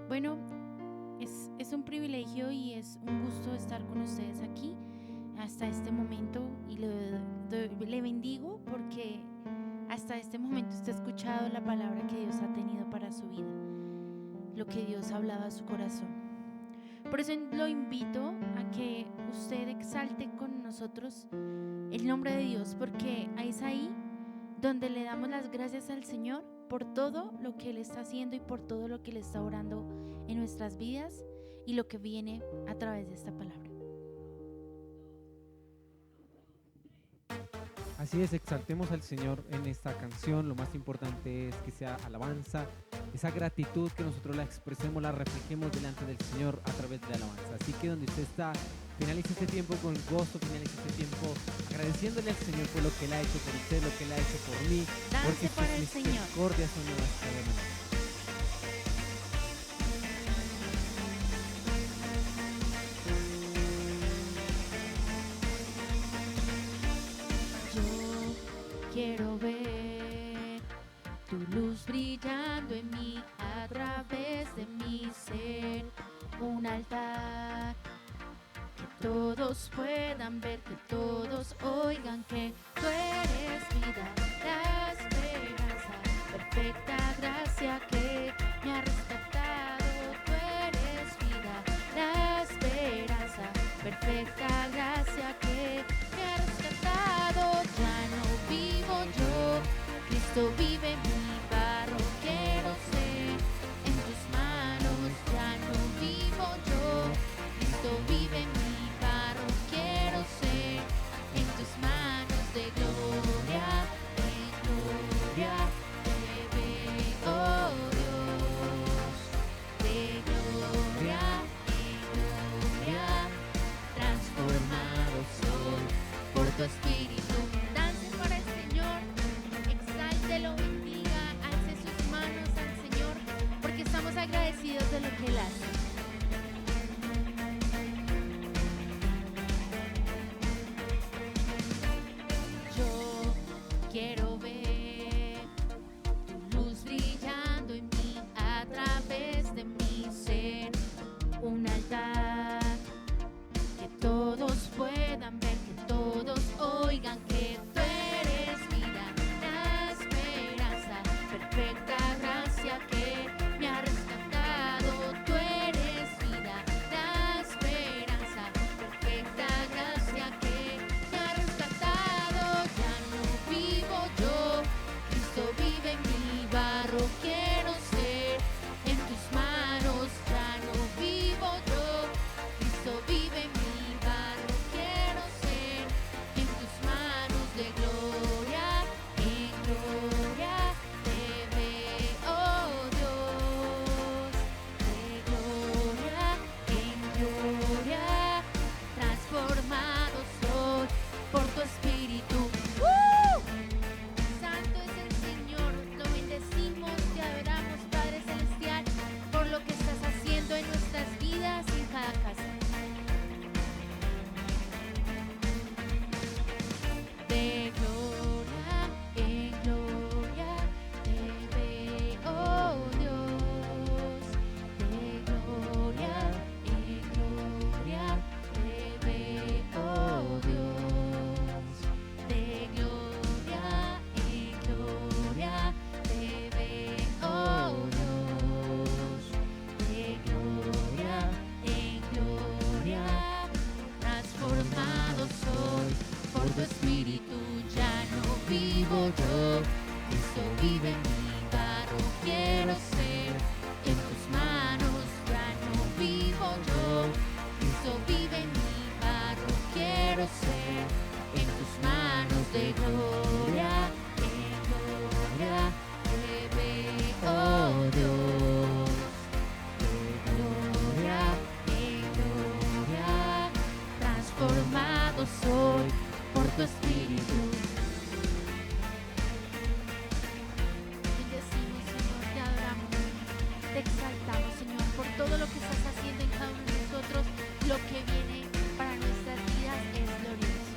Bueno, es un privilegio y es un gusto estar con ustedes aquí hasta este momento y le bendigo porque hasta este momento usted ha escuchado la palabra que Dios ha tenido para su vida, lo que Dios ha hablado a su corazón. Por eso lo invito a que usted exalte con nosotros el nombre de Dios, porque es ahí donde le damos las gracias al Señor por todo lo que Él está haciendo y por todo lo que Él está orando en nuestras vidas y lo que viene a través de esta palabra. Así es, exaltemos al Señor en esta canción. Lo más importante es que sea alabanza, esa gratitud que nosotros la expresemos, la reflejemos delante del Señor a través de la alabanza. Así que donde usted está, finalice este tiempo con gozo, finalice este tiempo agradeciéndole al Señor por lo que Él ha hecho por usted, lo que Él ha hecho por mí, Dance porque sus para el Señor. misericordias son nuevas cada mañana. Yo quiero ver tu luz brillando en mí a través de mi ser, un altar que todos puedan ver, que todos oigan que tú eres vida, la esperanza, perfecta gracia que me ha rescatado. Tú eres vida, la esperanza, perfecta gracia que me ha rescatado. Ya no vivo yo, Cristo vive en mí, barro quiero ser en tus manos. Ya no vivo yo, Cristo vive en mí, barro quiero ser en tus manos. De gloria en gloria te veo, Dios. De gloria en gloria transformado soy por tu espíritu. Dance para el Señor, exáltelo, bendiga, alce sus manos al Señor, porque estamos agradecidos de lo que Él hace. Yo quiero ver tu luz brillando en mí a través de mi ser, un altar que todos puedan ver, que todos oigan que tú eres vida, la esperanza, perfecta gracia que me ha rescatado. Tú eres vida, la esperanza, perfecta gracia que me ha rescatado. Ya no vivo yo, Cristo vive en mi barro quiero ser en tus manos. Ya no vivo yo, Cristo vive en mi barro quiero ser en tus manos. De gloria en gloria te veo, Dios. De gloria en gloria transformado soy por tu espíritu. Santo es el Señor, lo bendecimos, te adoramos, Padre Celestial, por lo que estás haciendo en nuestras vidas y en cada casa. De gloria en gloria te veo, Dios. De gloria en gloria te veo, Dios. De gloria en gloria te veo, Dios. De gloria en gloria transformado soy por tu espíritu. Ya no vivo yo, Cristo vive en mí, barro quiero ser en tus manos. Ya no vivo yo, Cristo vive en mí, barro quiero ser en tus manos. De gloria en gloria te veo, Dios. De gloria en gloria transformado soy por tu espíritu. Bendecimos, Señor, te adoramos, te exaltamos, Señor, por todo lo que estás haciendo en cada uno de nosotros. Lo que viene para nuestras vidas es glorioso.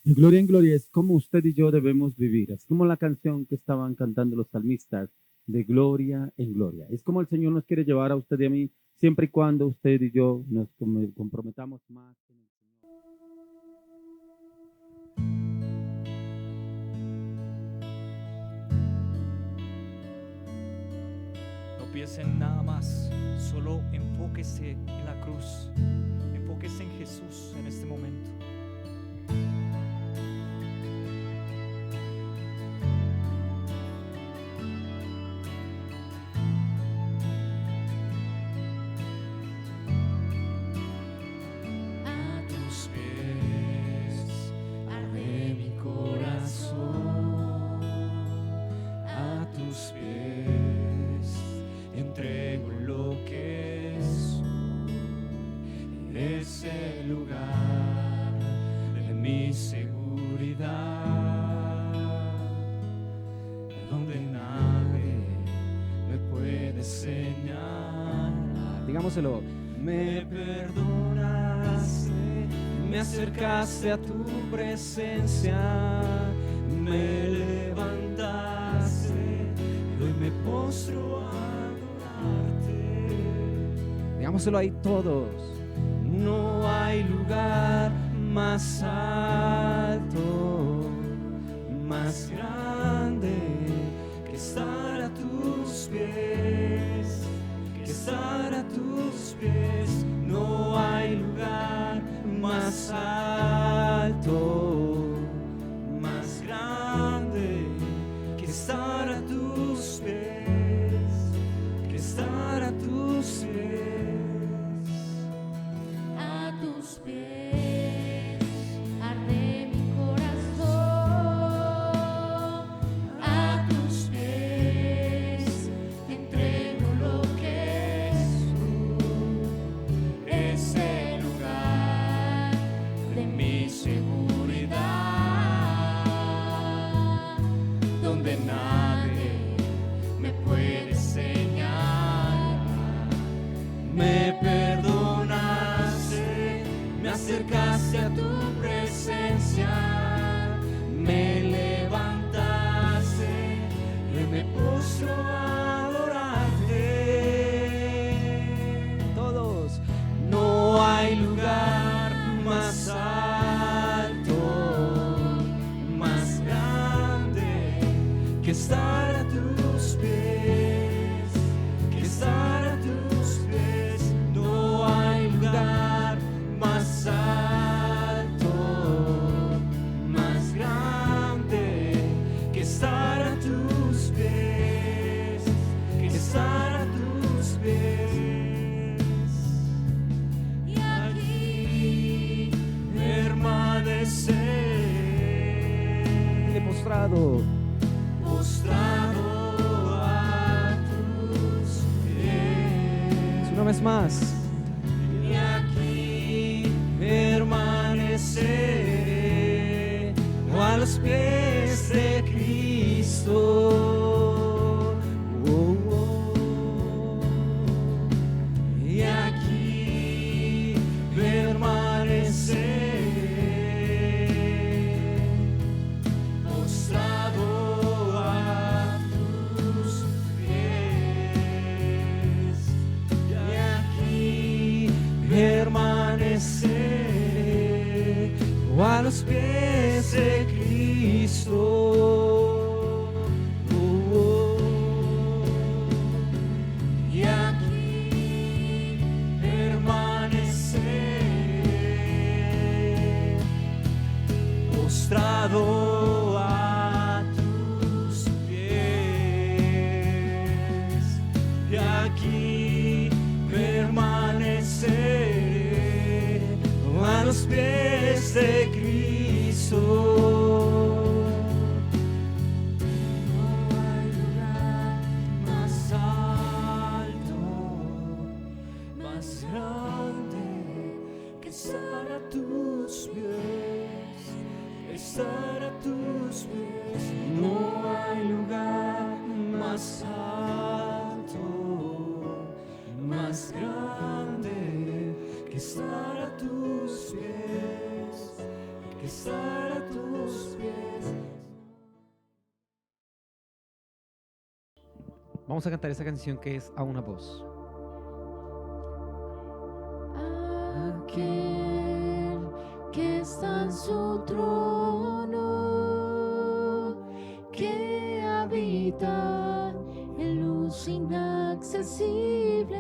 De gloria en gloria es como usted y yo debemos vivir. Es como la canción que estaban cantando los salmistas, de gloria en gloria. Es como el Señor nos quiere llevar a usted y a mí, siempre y cuando usted y yo nos comprometamos más con el Señor. No piense en nada más, solo enfóquese en la cruz, enfóquese en Jesús en este momento. A tus pies arde mi corazón, A tus pies entrego lo que soy. Es el lugar de mi seguridad, donde nadie me puede señalar. Digámoselo. Me perdonaste, me acercaste a tu presencia, me levantaste, y hoy me postro a adorarte. Digámoselo ahí todos. No hay lugar más alto, más grande que estar a tus pies, que estar a tus pies. No hay lugar más alto, más grande que estar a tus pies, que estar a tus pies. a tus pies arde mi corazón, a tus pies te entrego lo que soy. Es el lugar de mi seguridad, donde nadie me puede señalar. Me perdonaste, me acercaste a tu presencia, me levantaste, y me postro a adorarte. Todos. No hay lugar más alto, más grande que estar a tus pies, que estar a tus pies. No hay lugar más alto, más grande que estar a tus pies, que estar a tus pies. Y aquí Permanecer Dile postrado. postrado a tus pies. Una vez más. Y aquí permaneceré a los pies de Cristo. Oh, oh. Y aquí permaneceré postrado a tus pies. Y aquí permaneceré a los pies de Cristo. Oh, oh. Y aquí permaneceré postrado a tus pies. Y aquí permaneceré a los pies de Cristo. No hay lugar más alto, más grande que estar a tus pies, estar a tus pies. No hay lugar más alto, más grande que estar a tus pies, que estar a tus Vamos a cantar esa canción que es A una voz. Aquel que está en su trono, que habita en luz inaccesible.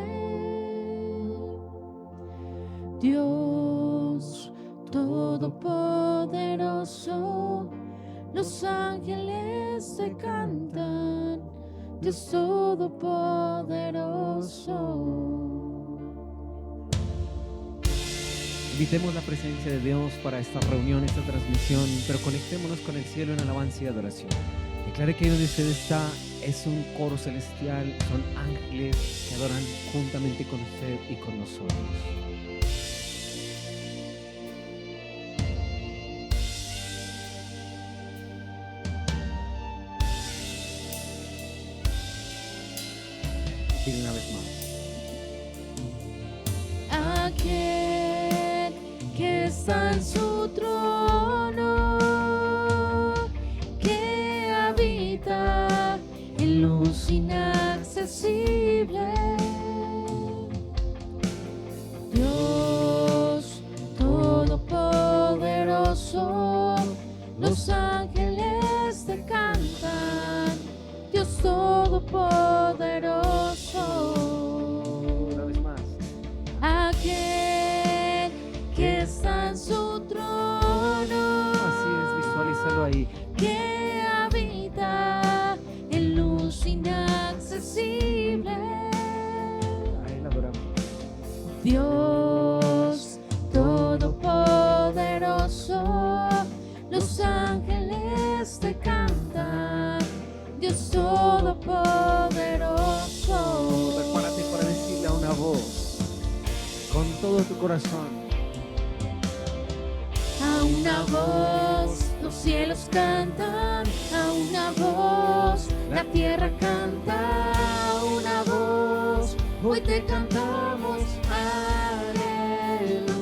Dios Todopoderoso, los ángeles te cantan, Dios Todopoderoso. Invitemos la presencia de Dios para esta reunión, esta transmisión, pero conectémonos con el cielo en alabanza y adoración. Declare que ahí donde usted está es un coro celestial, son ángeles que adoran juntamente con usted y con nosotros. Y una vez más. Aquel que está en su trono, que habita en luz inaccesible. Dios Todopoderoso, los ángeles te cantan, Dios Todopoderoso. Una vez más. Aquel que está en su trono, Así es, visualízalo ahí. que habita en luz inaccesible. A él adoramos. Dios Todopoderoso, los ángeles te cantan, Dios Todopoderoso. Prepárate para decirle a una voz, con todo tu corazón. A una voz los cielos cantan, a una voz la tierra canta, a una voz hoy te cantamos, aleluya.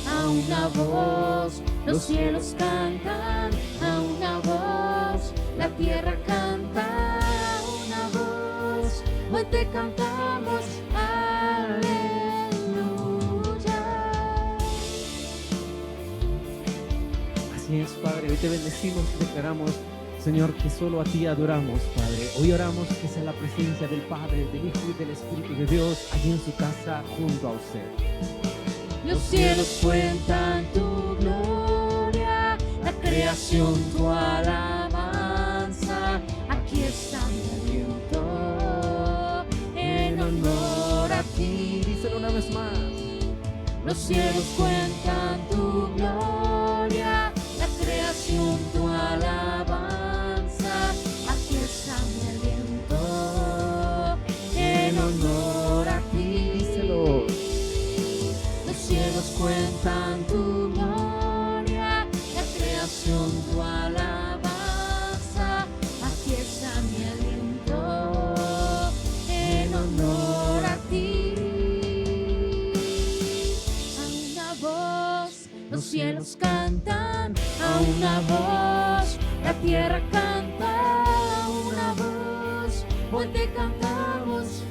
A una voz los cielos cantan, a una voz la tierra canta, a una voz hoy te cantamos, aleluya. Así es, Padre, hoy te bendecimos y declaramos, Señor, que solo a ti adoramos, Padre. Hoy oramos que sea la presencia del Padre, del Hijo y del Espíritu de Dios allí en su casa junto a usted. Los cielos cuentan tu gloria, la creación tu alabanza. Aquí está mi aliento en honor a ti. Díselo una vez más. Los cielos cuentan tu gloria, la creación tu alabanza. Aquí está mi aliento en honor a ti. Díselo. Los cielos cuentan tu gloria, la creación tu alabanza. Aquí está mi aliento en honor a ti. A una voz los cielos cantan, a una voz la tierra canta, a una voz hoy te cantamos,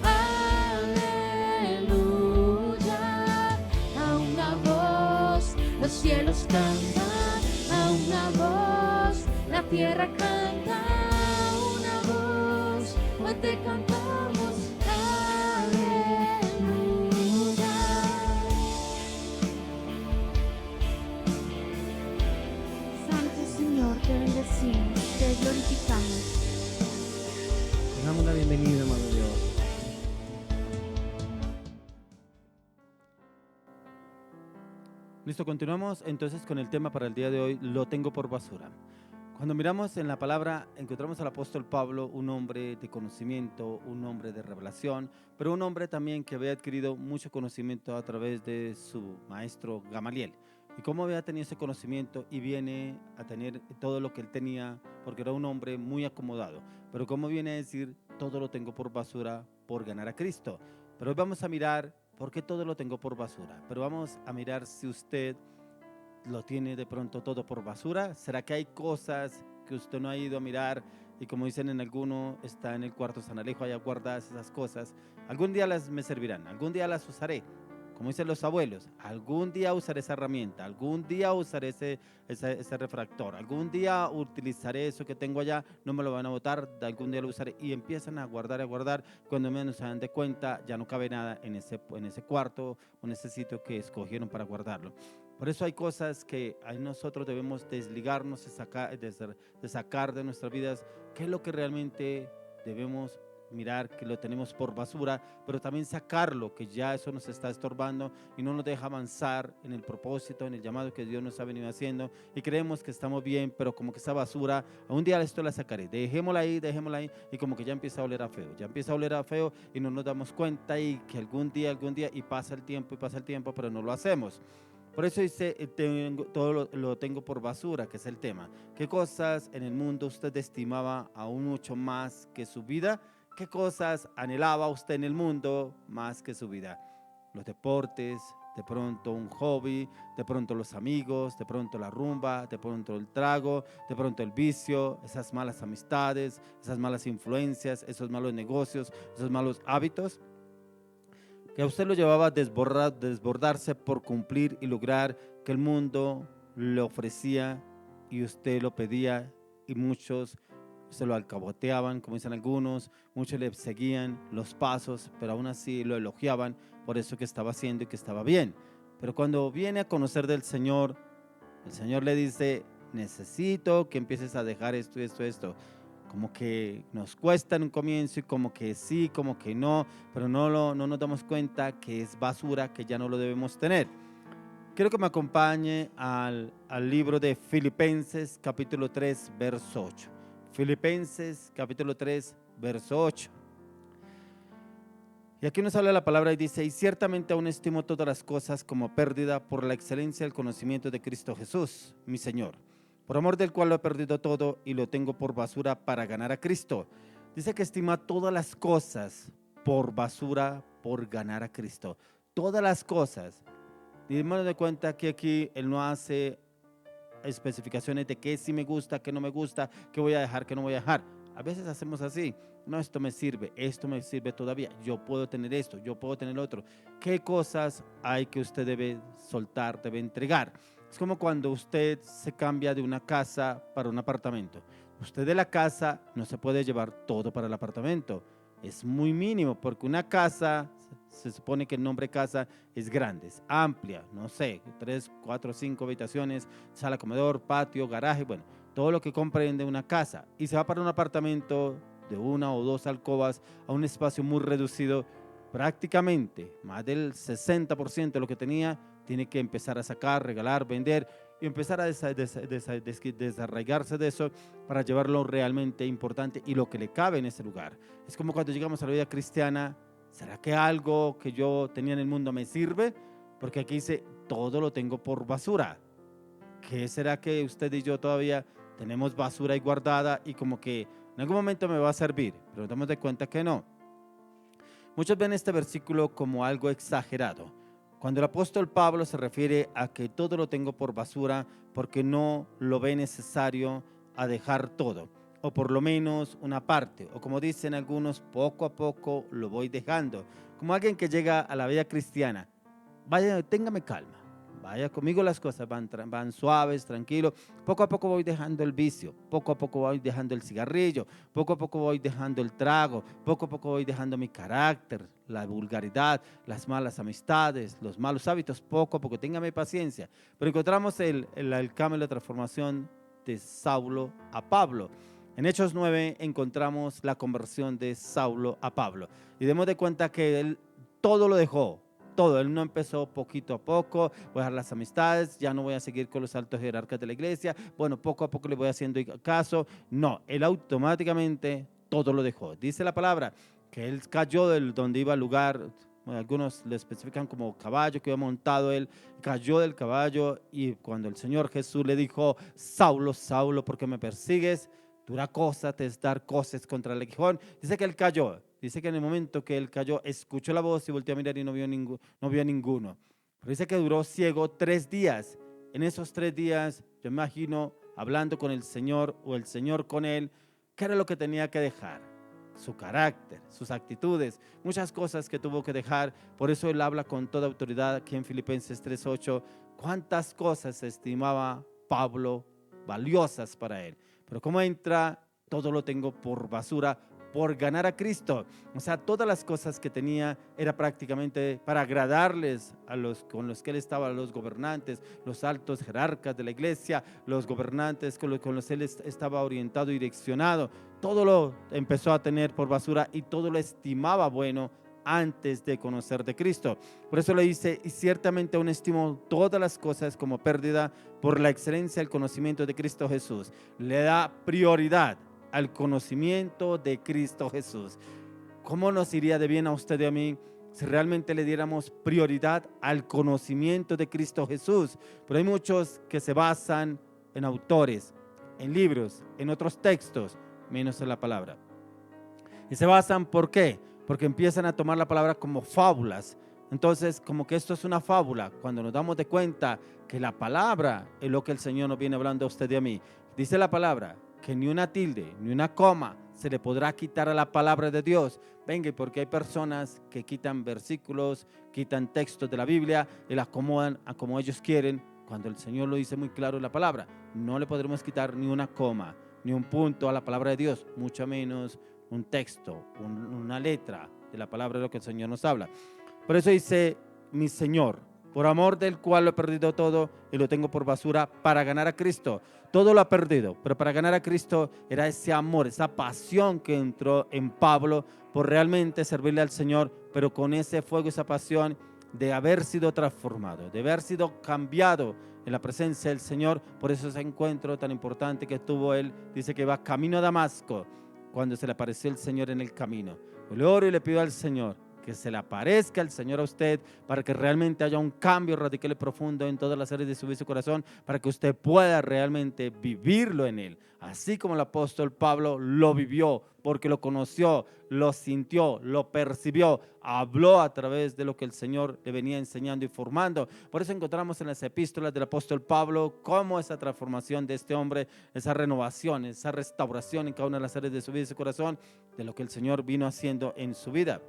aleluya. A una voz los cielos cantan, a una voz la tierra canta, a una voz hoy te cantamos, aleluya. Santo Señor, te bendecimos, te glorificamos. Te damos la bienvenida, amado Dios. Listo, continuamos entonces con el tema para el día de hoy, lo tengo por basura. Cuando miramos en la palabra, encontramos al apóstol Pablo, un hombre de conocimiento, un hombre de revelación, pero un hombre también que había adquirido mucho conocimiento a través de su maestro Gamaliel. Y cómo había tenido ese conocimiento y viene a tener todo lo que él tenía, porque era un hombre muy acomodado. Pero cómo viene a decir, todo lo tengo por basura por ganar a Cristo. Pero hoy vamos a mirar por qué todo lo tengo por basura. Pero vamos a mirar si usted lo tiene de pronto todo por basura. ¿Será que hay cosas que usted no ha ido a mirar y como dicen en alguno, está en el cuarto San Alejo, allá guardadas esas cosas. Algún día las me servirán, algún día las usaré. Como dicen los abuelos, algún día usaré esa herramienta, algún día usaré ese refractor, algún día utilizaré eso que tengo allá, no me lo van a botar, algún día lo usaré. Y empiezan a guardar, cuando menos se dan de cuenta, ya no cabe nada en ese cuarto o en ese sitio que escogieron para guardarlo. Por eso hay cosas que nosotros debemos desligarnos de sacar de nuestras vidas, qué es lo que realmente debemos mirar, que lo tenemos por basura, pero también sacarlo, que ya eso nos está estorbando y no nos deja avanzar en el propósito, en el llamado que Dios nos ha venido haciendo, y creemos que estamos bien, pero como que esa basura, un día esto la sacaré, dejémosla ahí, y como que ya empieza a oler a feo, y no nos damos cuenta, y que algún día, y pasa el tiempo, pero no lo hacemos. Por eso dice, todo lo tengo por basura, que es el tema. ¿Qué cosas en el mundo usted estimaba aún mucho más que su vida? ¿Qué cosas anhelaba usted en el mundo más que su vida? Los deportes, de pronto un hobby, de pronto los amigos, de pronto la rumba, de pronto el trago, de pronto el vicio, esas malas amistades, esas malas influencias, esos malos negocios, esos malos hábitos, que a usted lo llevaba a desbordarse por cumplir y lograr que el mundo le ofrecía y usted lo pedía, y muchos se lo alcahueteaban, como dicen algunos, muchos le seguían los pasos, pero aún así lo elogiaban por eso que estaba haciendo y que estaba bien. Pero cuando viene a conocer del Señor, el Señor le dice, necesito que empieces a dejar esto. Como que nos cuesta en un comienzo, y como que sí, como que no, pero no nos damos cuenta que es basura, que ya no lo debemos tener. Quiero que me acompañe al libro de Filipenses capítulo 3, verso 8. Filipenses capítulo 3, verso 8. Y aquí nos habla la palabra y dice, y ciertamente aún estimo todas las cosas como pérdida por la excelencia del conocimiento de Cristo Jesús, mi Señor, por amor del cual lo he perdido todo y lo tengo por basura para ganar a Cristo. Dice que estima todas las cosas por basura por ganar a Cristo. Todas las cosas. Y démonos de cuenta que aquí Él no hace especificaciones de qué sí me gusta, qué no me gusta, qué voy a dejar, qué no voy a dejar. A veces hacemos así, no, esto me sirve todavía, yo puedo tener esto, yo puedo tener lo otro. ¿Qué cosas hay que usted debe soltar, debe entregar? Es como cuando usted se cambia de una casa para un apartamento. Usted de la casa no se puede llevar todo para el apartamento, es muy mínimo, porque una casa, se supone que el nombre casa es grande, es amplia, no sé, 3, 4, 5 habitaciones, sala, comedor, patio, garaje, bueno, todo lo que comprende una casa, y se va para un apartamento de 1 o 2 alcobas a un espacio muy reducido. Prácticamente más del 60% de lo que tenía tiene que empezar a sacar, regalar, vender y empezar a desarraigarse de eso para llevarlo realmente importante y lo que le cabe en ese lugar. Es como cuando llegamos a la vida cristiana. ¿Será que algo que yo tenía en el mundo me sirve? Porque aquí dice, todo lo tengo por basura. ¿Qué será que usted y yo todavía tenemos basura ahí guardada y como que en algún momento me va a servir? Pero nos damos de cuenta que no. Muchos ven este versículo como algo exagerado, cuando el apóstol Pablo se refiere a que todo lo tengo por basura porque no lo ve necesario a dejar todo, o por lo menos una parte, o como dicen algunos, poco a poco lo voy dejando, como alguien que llega a la vida cristiana. Vaya, téngame calma, vaya conmigo, las cosas van suaves, tranquilo, poco a poco voy dejando el vicio, poco a poco voy dejando el cigarrillo, poco a poco voy dejando el trago, poco a poco voy dejando mi carácter, la vulgaridad, las malas amistades, los malos hábitos, poco a poco, téngame paciencia. Pero encontramos el cambio, la transformación de Saulo a Pablo. En Hechos 9 encontramos la conversión de Saulo a Pablo, y demos de cuenta que él todo lo dejó. Todo, él no empezó poquito a poco, voy a dejar las amistades, ya no voy a seguir con los altos jerarcas de la iglesia, bueno, poco a poco le voy haciendo caso. No, él automáticamente todo lo dejó. Dice la palabra que él cayó del donde iba al lugar, bueno, algunos le especifican como caballo que iba montado, él cayó del caballo, y cuando el Señor Jesús le dijo, Saulo, Saulo, ¿por qué me persigues? Dura cosa te es dar cosas contra el aguijón. Dice que él cayó. Dice que en el momento que él cayó, escuchó la voz y volteó a mirar y no vio a ninguno. Pero dice que duró ciego 3 días. En esos 3 días, yo me imagino hablando con el Señor o el Señor con él, ¿Qué era lo que tenía que dejar? Su carácter, sus actitudes, muchas cosas que tuvo que dejar. Por eso él habla con toda autoridad aquí en Filipenses 3:8, cuántas cosas estimaba Pablo valiosas para él. Pero como entra, todo lo tengo por basura, por ganar a Cristo. O sea, todas las cosas que tenía era prácticamente para agradarles a los con los que él estaba, los gobernantes, los altos jerarcas de la iglesia, los gobernantes con los que él estaba orientado y direccionado. Todo lo empezó a tener por basura y todo lo estimaba bueno antes de conocer de Cristo. Por eso le dice, y ciertamente aún estimo todas las cosas como pérdida por la excelencia del conocimiento de Cristo Jesús. Le da prioridad al conocimiento de Cristo Jesús. ¿Cómo nos iría de bien a usted y a mí si realmente le diéramos prioridad al conocimiento de Cristo Jesús? Pero hay muchos que se basan en autores, en libros, en otros textos, menos en la palabra. Y se basan, ¿por qué? Porque empiezan a tomar la palabra como fábulas. Entonces, como que esto es una fábula, cuando nos damos de cuenta que la palabra es lo que el Señor nos viene hablando a usted y a mí. Dice la palabra que ni una tilde, ni una coma se le podrá quitar a la palabra de Dios. Venga, porque hay personas que quitan versículos, quitan textos de la Biblia y la acomodan a como ellos quieren, cuando el Señor lo dice muy claro en la palabra. No le podremos quitar ni una coma, ni un punto a la palabra de Dios, mucho menos un texto, una letra de la palabra de lo que el Señor nos habla. Por eso dice, mi Señor, por amor del cual lo he perdido todo y lo tengo por basura para ganar a Cristo. Todo lo ha perdido, pero para ganar a Cristo era ese amor, esa pasión que entró en Pablo por realmente servirle al Señor, pero con ese fuego, esa pasión de haber sido transformado, de haber sido cambiado en la presencia del Señor. Por eso ese encuentro tan importante que tuvo él, dice que va camino a Damasco, cuando se le apareció el Señor en el camino. Le oro y le pido al Señor que se le aparezca el Señor a usted para que realmente haya un cambio radical y profundo en todas las áreas de su vida y su corazón, para que usted pueda realmente vivirlo en él, así como el apóstol Pablo lo vivió, porque lo conoció, lo sintió, lo percibió, habló a través de lo que el Señor le venía enseñando y formando. Por eso encontramos en las epístolas del apóstol Pablo cómo esa transformación de este hombre, esa renovación, esa restauración en cada una de las áreas de su vida y su corazón, de lo que el Señor vino haciendo en su vida.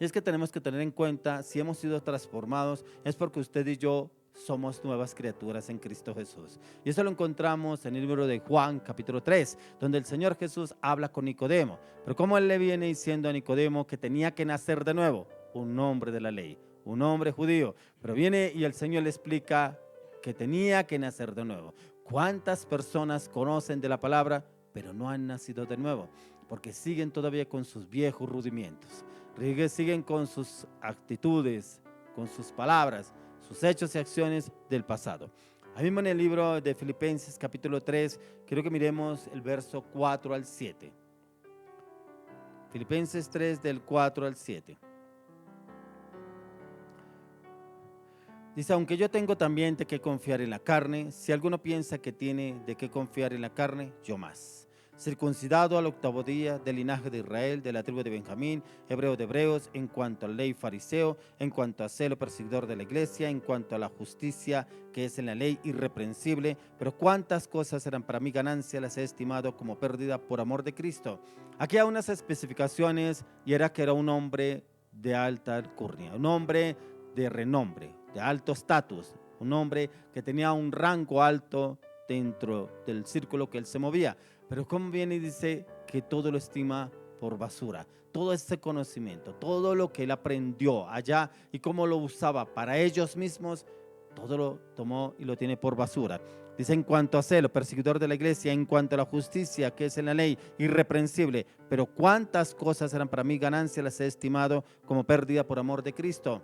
Y es que tenemos que tener en cuenta, si hemos sido transformados, es porque usted y yo somos nuevas criaturas en Cristo Jesús. Y eso lo encontramos en el libro de Juan, capítulo 3, donde el Señor Jesús habla con Nicodemo. Pero como él le viene diciendo a Nicodemo que tenía que nacer de nuevo, un hombre de la ley, un hombre judío. Pero viene y el Señor le explica que tenía que nacer de nuevo. ¿Cuántas personas conocen de la palabra, pero no han nacido de nuevo? Porque siguen todavía con sus viejos rudimentos. Siguen con sus actitudes, con sus palabras, sus hechos y acciones del pasado. Ahí mismo en el libro de Filipenses capítulo 3, quiero que miremos el verso 4 al 7. Filipenses 3 del 4 al 7. Dice, aunque yo tengo también de qué confiar en la carne, si alguno piensa que tiene de qué confiar en la carne, yo más. Circuncidado al 8º día, del linaje de Israel, de la tribu de Benjamín, hebreo de hebreos, en cuanto a la ley fariseo, en cuanto a celo perseguidor de la iglesia, en cuanto a la justicia que es en la ley irreprensible. Pero cuántas cosas eran para mí ganancia, las he estimado como pérdida por amor de Cristo. Aquí hay unas especificaciones, y era que era un hombre de alta alcurnia, un hombre de renombre, de alto estatus, un hombre que tenía un rango alto dentro del círculo que él se movía. Pero como viene y dice que todo lo estima por basura, todo ese conocimiento, todo lo que él aprendió allá y cómo lo usaba para ellos mismos, todo lo tomó y lo tiene por basura. Dice, en cuanto a celo, perseguidor de la iglesia, en cuanto a la justicia que es en la ley, irreprensible. Pero cuántas cosas eran para mí ganancia, las he estimado como pérdida por amor de Cristo.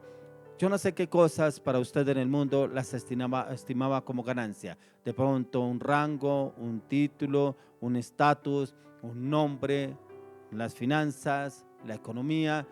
Yo no sé qué cosas para usted en el mundo las estimaba como ganancia. De pronto un rango, un título, un estatus, un nombre, las finanzas, la economía,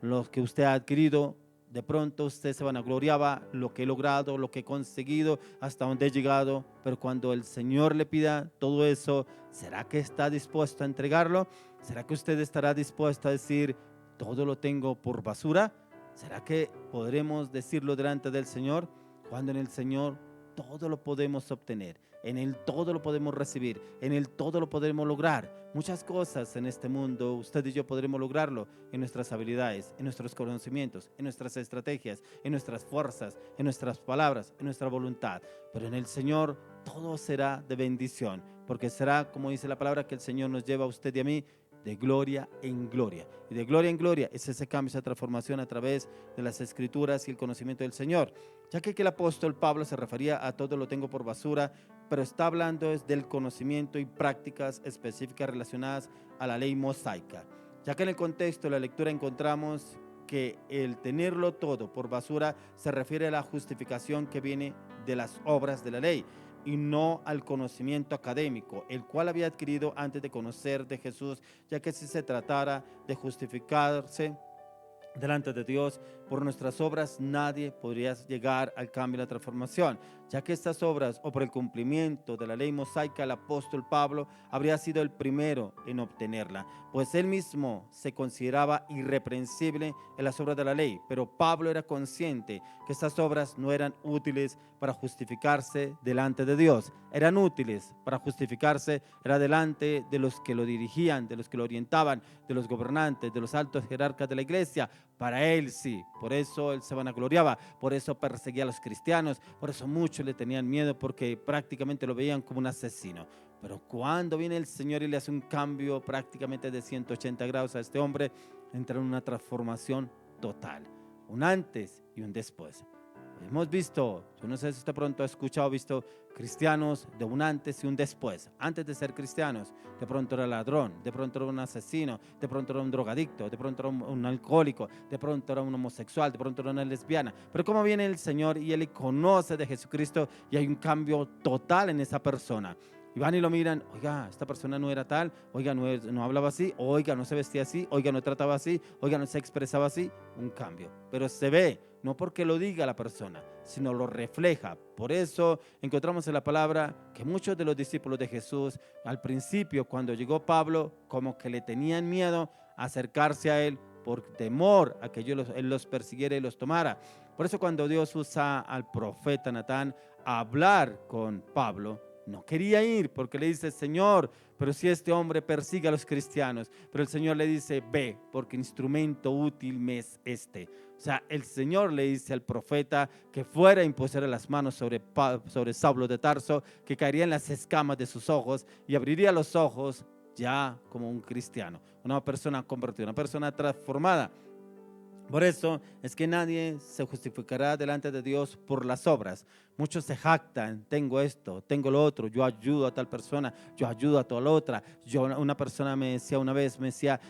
lo que usted ha adquirido. De pronto usted se vanagloriaba lo que he logrado, lo que he conseguido, hasta donde he llegado. Pero cuando el Señor le pida todo eso, ¿será que está dispuesto a entregarlo? ¿Será que usted estará dispuesto a decir, todo lo tengo por basura? ¿Será que podremos decirlo delante del Señor, cuando en el Señor todo lo podemos obtener, en Él todo lo podemos recibir, en Él todo lo podemos lograr. Muchas cosas en este mundo, usted y yo podremos lograrlo en nuestras habilidades, en nuestros conocimientos, en nuestras estrategias, en nuestras fuerzas, en nuestras palabras, en nuestra voluntad. Pero en el Señor todo será de bendición, porque será, como dice la palabra, que el Señor nos lleva a usted y a mí de gloria en gloria. Y de gloria en gloria es ese cambio, esa transformación a través de las Escrituras y el conocimiento del Señor. Ya que el apóstol Pablo se refería a todo lo tengo por basura, pero está hablando es del conocimiento y prácticas específicas relacionadas a la ley mosaica. Ya que en el contexto de la lectura encontramos que el tenerlo todo por basura se refiere a la justificación que viene de las obras de la ley y no al conocimiento académico, el cual había adquirido antes de conocer de Jesús, ya que si se tratara de justificarse delante de Dios por nuestras obras, nadie podría llegar al cambio y la transformación, ya que estas obras o por el cumplimiento de la ley mosaica, el apóstol Pablo habría sido el primero en obtenerla, pues él mismo se consideraba irreprensible en las obras de la ley, pero Pablo era consciente que estas obras no eran útiles para justificarse delante de Dios, eran útiles para justificarse era delante de los que lo dirigían, de los que lo orientaban, de los gobernantes, de los altos jerarcas de la iglesia. Para él sí, por eso él se vanagloriaba, por eso perseguía a los cristianos, por eso muchos le tenían miedo porque prácticamente lo veían como un asesino. Pero cuando viene el Señor y le hace un cambio prácticamente de 180 grados a este hombre, entra en una transformación total, un antes y un después. Hemos visto, yo no sé si usted pronto ha escuchado o visto cristianos de un antes y un después. Antes de ser cristianos, de pronto era ladrón, de pronto era un asesino, de pronto era un drogadicto, de pronto era un alcohólico, de pronto era un homosexual, de pronto era una lesbiana. Pero cómo viene el Señor y Él conoce de Jesucristo y hay un cambio total en esa persona. Y van y lo miran, oiga, esta persona no era tal, oiga, no hablaba así, oiga, no se vestía así, oiga, no trataba así, oiga, no se expresaba así. Un cambio, pero se ve, no porque lo diga la persona, sino lo refleja. Por eso encontramos en la palabra que muchos de los discípulos de Jesús, al principio, cuando llegó Pablo, como que le tenían miedo a acercarse a él por temor a que él los persiguiera y los tomara. Por eso cuando Dios usa al profeta Natán a hablar con Pablo, no quería ir porque le dice, Señor, pero si este hombre persigue a los cristianos, pero el Señor le dice, ve, porque instrumento útil me es este. O sea, el Señor le dice al profeta que fuera a imponer las manos sobre Saulo de Tarso, que caería en las escamas de sus ojos y abriría los ojos ya como un cristiano, una persona convertida, una persona transformada. Por eso es que nadie se justificará delante de Dios por las obras. Muchos se jactan, tengo esto, tengo lo otro, yo ayudo a tal persona, yo ayudo a tal otra. Una persona me decía una vez,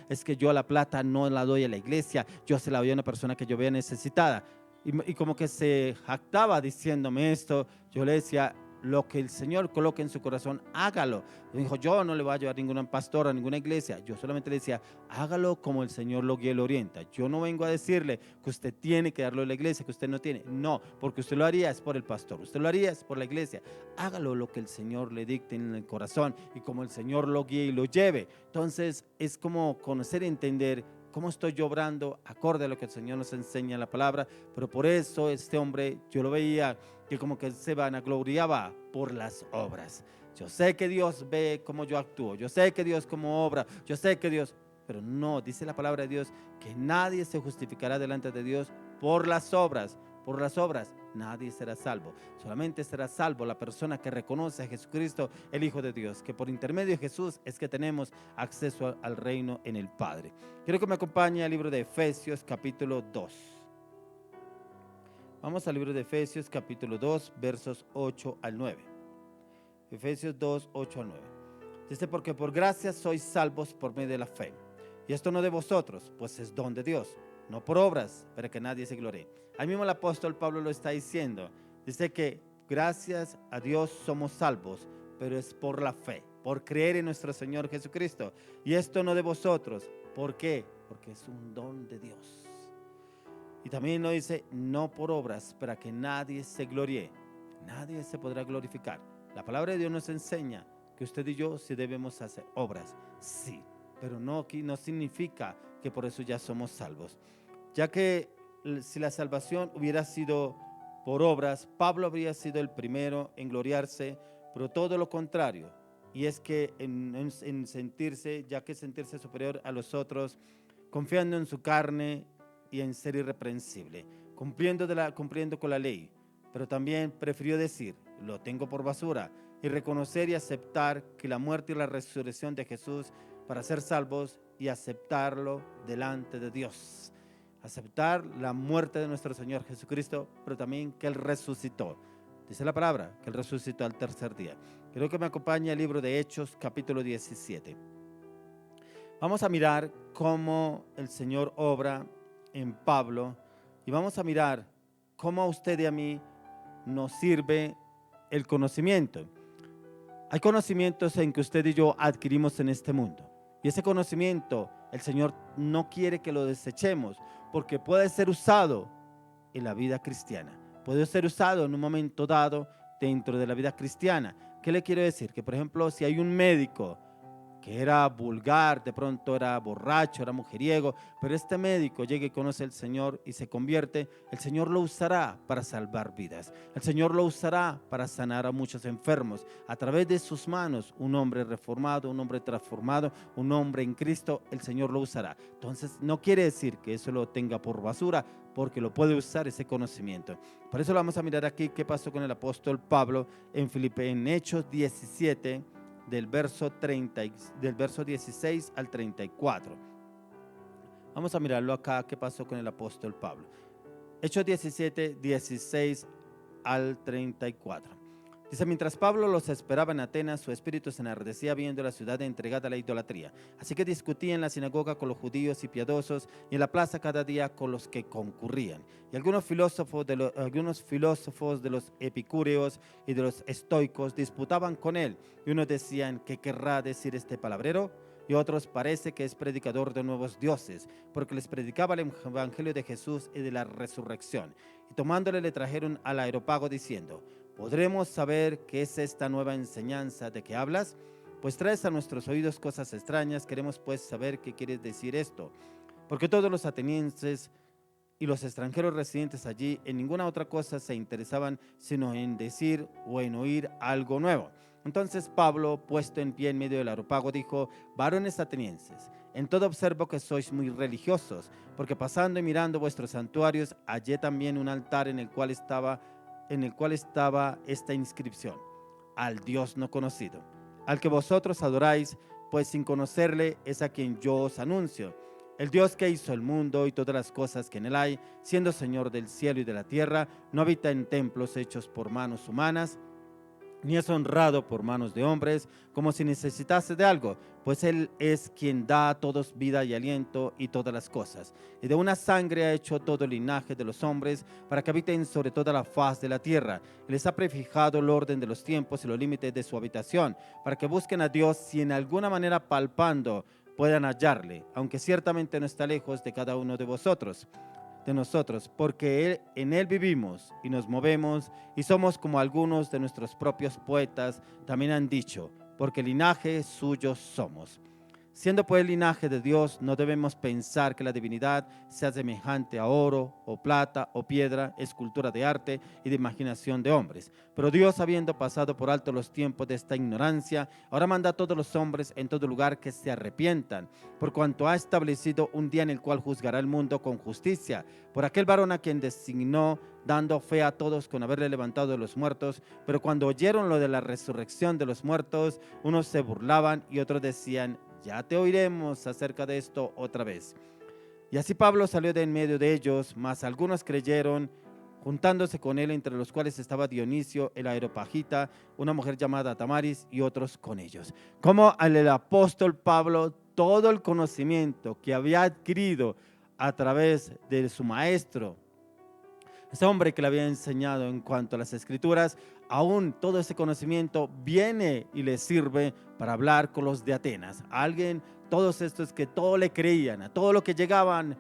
es que yo la plata no la doy a la iglesia, yo se la doy a una persona que yo vea necesitada. Y como que se jactaba diciéndome esto, yo le decía, lo que el Señor coloque en su corazón, hágalo. Me dijo, yo no le voy a llevar a ningún pastor, a ninguna iglesia. Yo solamente le decía, hágalo como el Señor lo guía y lo orienta. Yo no vengo a decirle que usted tiene que darlo a la iglesia, que usted no tiene. No, porque usted lo haría es por el pastor, usted lo haría es por la iglesia. Hágalo lo que el Señor le dicte en el corazón y como el Señor lo guíe y lo lleve. Entonces es como conocer y entender cómo estoy yo obrando acorde a lo que el Señor nos enseña en la palabra. Pero por eso este hombre, yo lo veía que como que se vanagloriaba por las obras. Yo sé que Dios ve cómo yo actúo, yo sé que Dios cómo obra, yo sé que Dios, pero no, dice la palabra de Dios que nadie se justificará delante de Dios por las obras. Por las obras nadie será salvo, solamente será salvo la persona que reconoce a Jesucristo, el Hijo de Dios, que por intermedio de Jesús es que tenemos acceso al reino en el Padre. Quiero que me acompañe al libro de Efesios capítulo 2. Vamos al libro de Efesios capítulo 2 versos 8 al 9. Efesios 2, 8 al 9. Dice, porque por gracia sois salvos por medio de la fe. Y esto no de vosotros, pues es don de Dios, no por obras, para que nadie se gloríe. Ahí mismo el apóstol Pablo lo está diciendo. Dice que gracias a Dios somos salvos, pero es por la fe, por creer en nuestro Señor Jesucristo. Y esto no de vosotros. ¿Por qué? Porque es un don de Dios. Y también lo dice, no por obras, para que nadie se gloríe. Nadie se podrá glorificar. La palabra de Dios nos enseña que usted y yo sí debemos hacer obras. Sí, pero no significa que por eso ya somos salvos. Ya que si la salvación hubiera sido por obras, Pablo habría sido el primero en gloriarse, pero todo lo contrario, y es que en sentirse, ya que sentirse superior a los otros, confiando en su carne y en ser irreprensible, cumpliendo con la ley, pero también prefirió decir, lo tengo por basura, y reconocer y aceptar que la muerte y la resurrección de Jesús para ser salvos y aceptarlo delante de Dios. Aceptar la muerte de nuestro Señor Jesucristo, pero también que Él resucitó. Dice la palabra, que Él resucitó al tercer día. Quiero que me acompañe el libro de Hechos, capítulo 17. Vamos a mirar cómo el Señor obra en Pablo y vamos a mirar cómo a usted y a mí nos sirve el conocimiento. Hay conocimientos en que usted y yo adquirimos en este mundo y ese conocimiento el Señor no quiere que lo desechemos porque puede ser usado en la vida cristiana, puede ser usado en un momento dado dentro de la vida cristiana. ¿Qué le quiero decir? Que por ejemplo, si hay un médico que era vulgar, de pronto era borracho, era mujeriego, pero este médico llega y conoce al Señor y se convierte, el Señor lo usará para salvar vidas, el Señor lo usará para sanar a muchos enfermos, a través de sus manos, un hombre reformado, un hombre transformado, un hombre en Cristo, el Señor lo usará. Entonces no quiere decir que eso lo tenga por basura, porque lo puede usar ese conocimiento. Por eso lo vamos a mirar aquí, qué pasó con el apóstol Pablo en Hechos 17, del verso 16 al 34. Vamos a mirarlo acá, qué pasó con el apóstol Pablo. Hechos 17, 16 al 34. Dice, mientras Pablo los esperaba en Atenas, su espíritu se enardecía viendo la ciudad entregada a la idolatría. Así que discutía en la sinagoga con los judíos y piadosos y en la plaza cada día con los que concurrían. Y algunos filósofos de los epicúreos y de los estoicos disputaban con él. Y unos decían, ¿qué querrá decir este palabrero? Y otros, parece que es predicador de nuevos dioses, porque les predicaba el evangelio de Jesús y de la resurrección. Y tomándole le trajeron al Areópago diciendo, ¿podremos saber qué es esta nueva enseñanza de que hablas? Pues traes a nuestros oídos cosas extrañas, queremos pues saber qué quieres decir esto. Porque todos los atenienses y los extranjeros residentes allí en ninguna otra cosa se interesaban sino en decir o en oír algo nuevo. Entonces Pablo, puesto en pie en medio del Areópago, dijo, varones atenienses, en todo observo que sois muy religiosos, porque pasando y mirando vuestros santuarios, hallé también un altar en el cual estaba esta inscripción, al Dios no conocido, al que vosotros adoráis, pues sin conocerle es a quien yo os anuncio, el Dios que hizo el mundo y todas las cosas que en él hay, siendo Señor del cielo y de la tierra, no habita en templos hechos por manos humanas, ni es honrado por manos de hombres, como si necesitase de algo, pues Él es quien da a todos vida y aliento y todas las cosas. Y de una sangre ha hecho todo el linaje de los hombres, para que habiten sobre toda la faz de la tierra. Y les ha prefijado el orden de los tiempos y los límites de su habitación, para que busquen a Dios si en alguna manera palpando puedan hallarle, aunque ciertamente no está lejos de cada uno de nosotros, porque en Él vivimos y nos movemos y somos como algunos de nuestros propios poetas también han dicho, porque linaje suyo somos. Siendo pues el linaje de Dios, no debemos pensar que la divinidad sea semejante a oro o plata o piedra, escultura de arte y de imaginación de hombres. Pero Dios, habiendo pasado por alto los tiempos de esta ignorancia, ahora manda a todos los hombres en todo lugar que se arrepientan, por cuanto ha establecido un día en el cual juzgará el mundo con justicia, por aquel varón a quien designó, dando fe a todos con haberle levantado de los muertos. Pero cuando oyeron lo de la resurrección de los muertos, unos se burlaban y otros decían, ya te oiremos acerca de esto otra vez. Y así Pablo salió de en medio de ellos, mas algunos creyeron, juntándose con él, entre los cuales estaba Dionisio el Areopagita, una mujer llamada Tamaris, y otros con ellos. Como el apóstol Pablo, todo el conocimiento que había adquirido a través de su maestro, ese hombre que le había enseñado en cuanto a las escrituras, aún todo ese conocimiento viene y le sirve para hablar con los de Atenas. Todos estos que todo le creían, a todo lo que llegaban,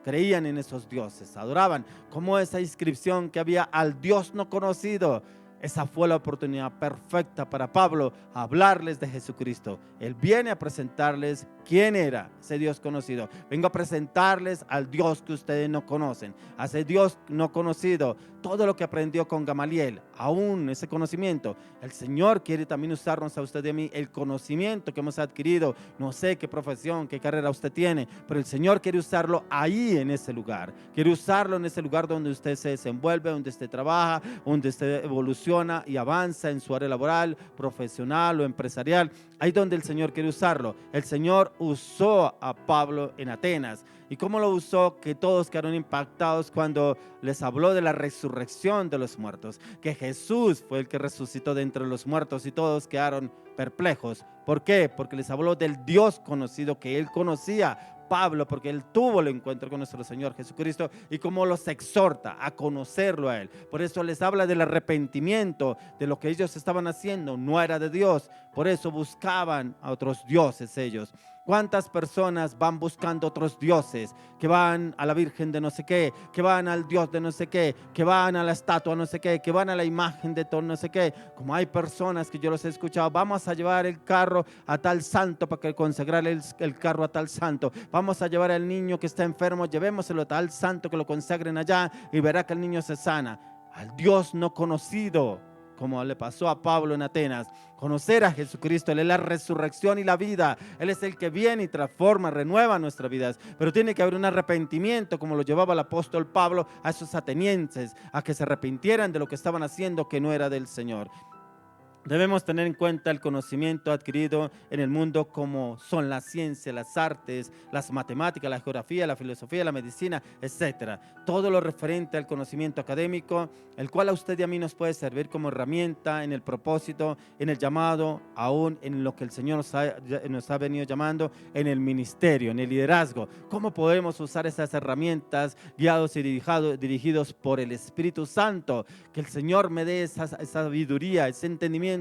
creían en esos dioses, adoraban, como esa inscripción que había al Dios no conocido. Esa fue la oportunidad perfecta para Pablo, hablarles de Jesucristo. Él viene a presentarles quién era ese Dios conocido. Vengo a presentarles al Dios que ustedes no conocen, a ese Dios no conocido. Todo lo que aprendió con Gamaliel, aún ese conocimiento, el Señor quiere también usarnos a usted y a mí, el conocimiento que hemos adquirido. No sé qué profesión, qué carrera usted tiene, pero el Señor quiere usarlo ahí en ese lugar. Quiere usarlo en ese lugar donde usted se desenvuelve, donde usted trabaja, donde usted evoluciona y avanza en su área laboral, profesional o empresarial. Ahí donde el Señor quiere usarlo. El Señor usó a Pablo en Atenas. ¿Y cómo lo usó? Que todos quedaron impactados cuando les habló de la resurrección de los muertos, que Jesús fue el que resucitó de entre los muertos, y todos quedaron perplejos. ¿Por qué? Porque les habló del Dios conocido que él conocía, Pablo, porque él tuvo el encuentro con nuestro Señor Jesucristo, y cómo los exhorta a conocerlo a él. Por eso les habla del arrepentimiento, de lo que ellos estaban haciendo no era de Dios. Por eso buscaban a otros dioses ellos. ¿Cuántas personas van buscando otros dioses? Que van a la Virgen de no sé qué, que van al Dios de no sé qué, que van a la estatua no sé qué, que van a la imagen de todo no sé qué. Como hay personas que yo los he escuchado, vamos a llevar el carro a tal santo para que consagrarle el carro a tal santo. Vamos a llevar al niño que está enfermo, llevémoselo a tal santo que lo consagren allá y verá que el niño se sana. Al Dios no conocido, como le pasó a Pablo en Atenas. Conocer a Jesucristo, Él es la resurrección y la vida. Él es el que viene y transforma, renueva nuestras vidas. Pero tiene que haber un arrepentimiento, como lo llevaba el apóstol Pablo a esos atenienses, a que se arrepintieran de lo que estaban haciendo que no era del Señor. Debemos tener en cuenta el conocimiento adquirido en el mundo, como son la ciencia, las artes, las matemáticas, la geografía, la filosofía, la medicina, etc. Todo lo referente al conocimiento académico, el cual a usted y a mí nos puede servir como herramienta en el propósito, en el llamado, aún en lo que el Señor nos ha venido llamando, en el ministerio, en el liderazgo. ¿Cómo podemos usar esas herramientas guiados y dirigidos por el Espíritu Santo? Que el Señor me dé esa sabiduría, ese entendimiento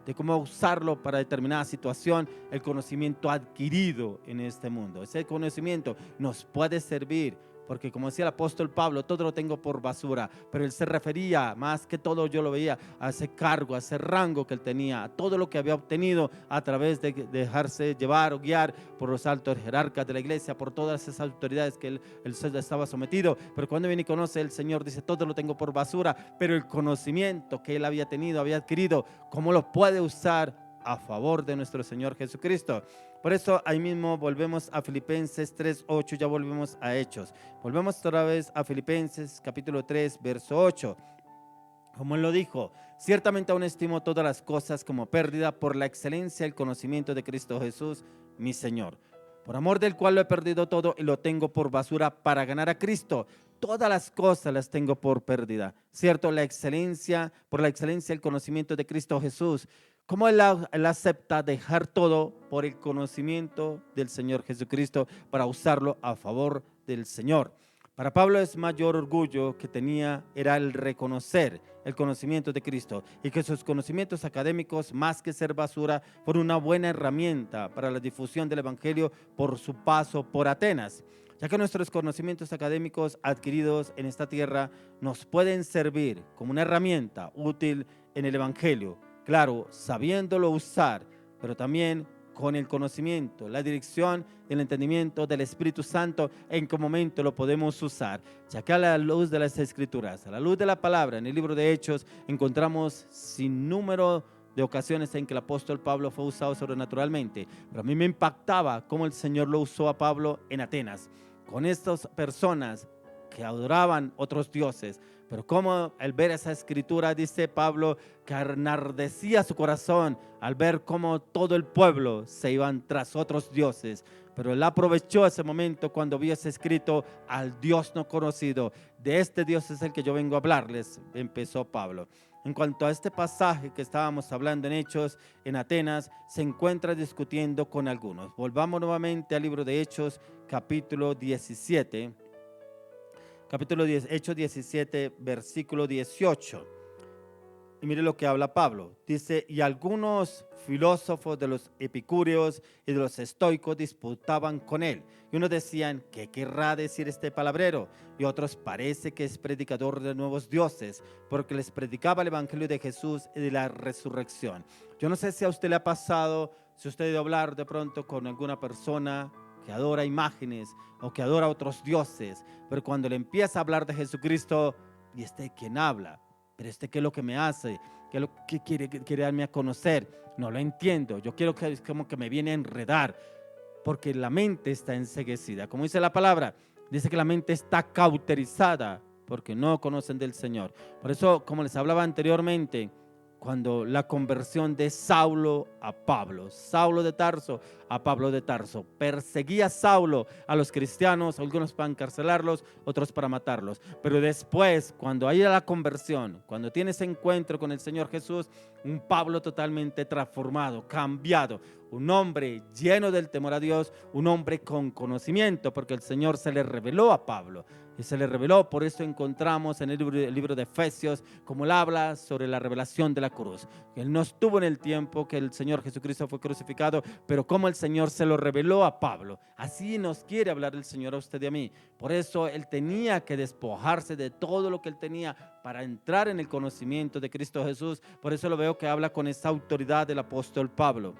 de cómo usarlo para determinada situación, el conocimiento adquirido en este mundo. Ese conocimiento nos puede servir, porque como decía el apóstol Pablo, todo lo tengo por basura, pero él se refería, más que todo yo lo veía, a ese cargo, a ese rango que él tenía, a todo lo que había obtenido a través de dejarse llevar o guiar por los altos jerarcas de la iglesia, por todas esas autoridades que él estaba sometido. Pero cuando viene y conoce el Señor, dice, todo lo tengo por basura, pero el conocimiento que él había tenido, había adquirido, ¿cómo lo puede usar a favor de nuestro Señor Jesucristo? Por eso ahí mismo volvemos a Filipenses 3:8, ya volvemos a Hechos. Volvemos otra vez a Filipenses capítulo 3, verso 8. Como él lo dijo, ciertamente aún estimo todas las cosas como pérdida por la excelencia del conocimiento de Cristo Jesús, mi Señor, por amor del cual lo he perdido todo y lo tengo por basura para ganar a Cristo. Todas las cosas las tengo por pérdida, ¿cierto? Por la excelencia del conocimiento de Cristo Jesús. ¿Cómo él acepta dejar todo por el conocimiento del Señor Jesucristo para usarlo a favor del Señor? Para Pablo, el mayor orgullo que tenía era el reconocer el conocimiento de Cristo, y que sus conocimientos académicos, más que ser basura, fueron una buena herramienta para la difusión del Evangelio por su paso por Atenas, ya que nuestros conocimientos académicos adquiridos en esta tierra nos pueden servir como una herramienta útil en el Evangelio. Claro, sabiéndolo usar, pero también con el conocimiento, la dirección, el entendimiento del Espíritu Santo, en qué momento lo podemos usar. Ya que a la luz de las Escrituras, a la luz de la palabra, en el libro de Hechos, encontramos sin número de ocasiones en que el apóstol Pablo fue usado sobrenaturalmente. Pero a mí me impactaba cómo el Señor lo usó a Pablo en Atenas, con estas personas que adoraban otros dioses. Pero como al ver esa escritura, dice Pablo, que enardecía su corazón al ver cómo todo el pueblo se iban tras otros dioses. Pero él aprovechó ese momento cuando vio ese escrito, al Dios no conocido. De este Dios es el que yo vengo a hablarles, empezó Pablo. En cuanto a este pasaje que estábamos hablando en Hechos, en Atenas, se encuentra discutiendo con algunos. Volvamos nuevamente al libro de Hechos, capítulo 17. Capítulo 10, Hechos 17, versículo 18. Y mire lo que habla Pablo. Dice, y algunos filósofos de los epicúreos y de los estoicos disputaban con él. Y unos decían, ¿qué querrá decir este palabrero? Y otros, parece que es predicador de nuevos dioses, porque les predicaba el evangelio de Jesús y de la resurrección. Yo no sé si a usted le ha pasado, Si usted debe hablar de pronto con alguna persona que adora imágenes o que adora otros dioses, pero cuando le empieza a hablar de Jesucristo, ¿y este quién habla? ¿Pero este qué es lo que me hace? ¿Qué es lo que quiere darme a conocer? No lo entiendo. Yo quiero que es como que me viene a enredar, porque la mente está enceguecida. Como dice la palabra, dice que la mente está cauterizada porque no conocen del Señor. Por eso, como les hablaba anteriormente, cuando la conversión de Saulo a Pablo, Saulo de Tarso a Pablo de Tarso, perseguía Saulo a los cristianos, algunos para encarcelarlos, otros para matarlos, pero después, cuando hay la conversión, cuando tiene ese encuentro con el Señor Jesús, un Pablo totalmente transformado, cambiado, un hombre lleno del temor a Dios, un hombre con conocimiento, porque el Señor se le reveló a Pablo. Y se le reveló, por eso encontramos en el libro de Efesios, como él habla sobre la revelación de la cruz. Él no estuvo en el tiempo que el Señor Jesucristo fue crucificado, pero como el Señor se lo reveló a Pablo. Así nos quiere hablar el Señor a usted y a mí. Por eso él tenía que despojarse de todo lo que él tenía para entrar en el conocimiento de Cristo Jesús. Por eso lo veo que habla con esa autoridad del apóstol Pablo.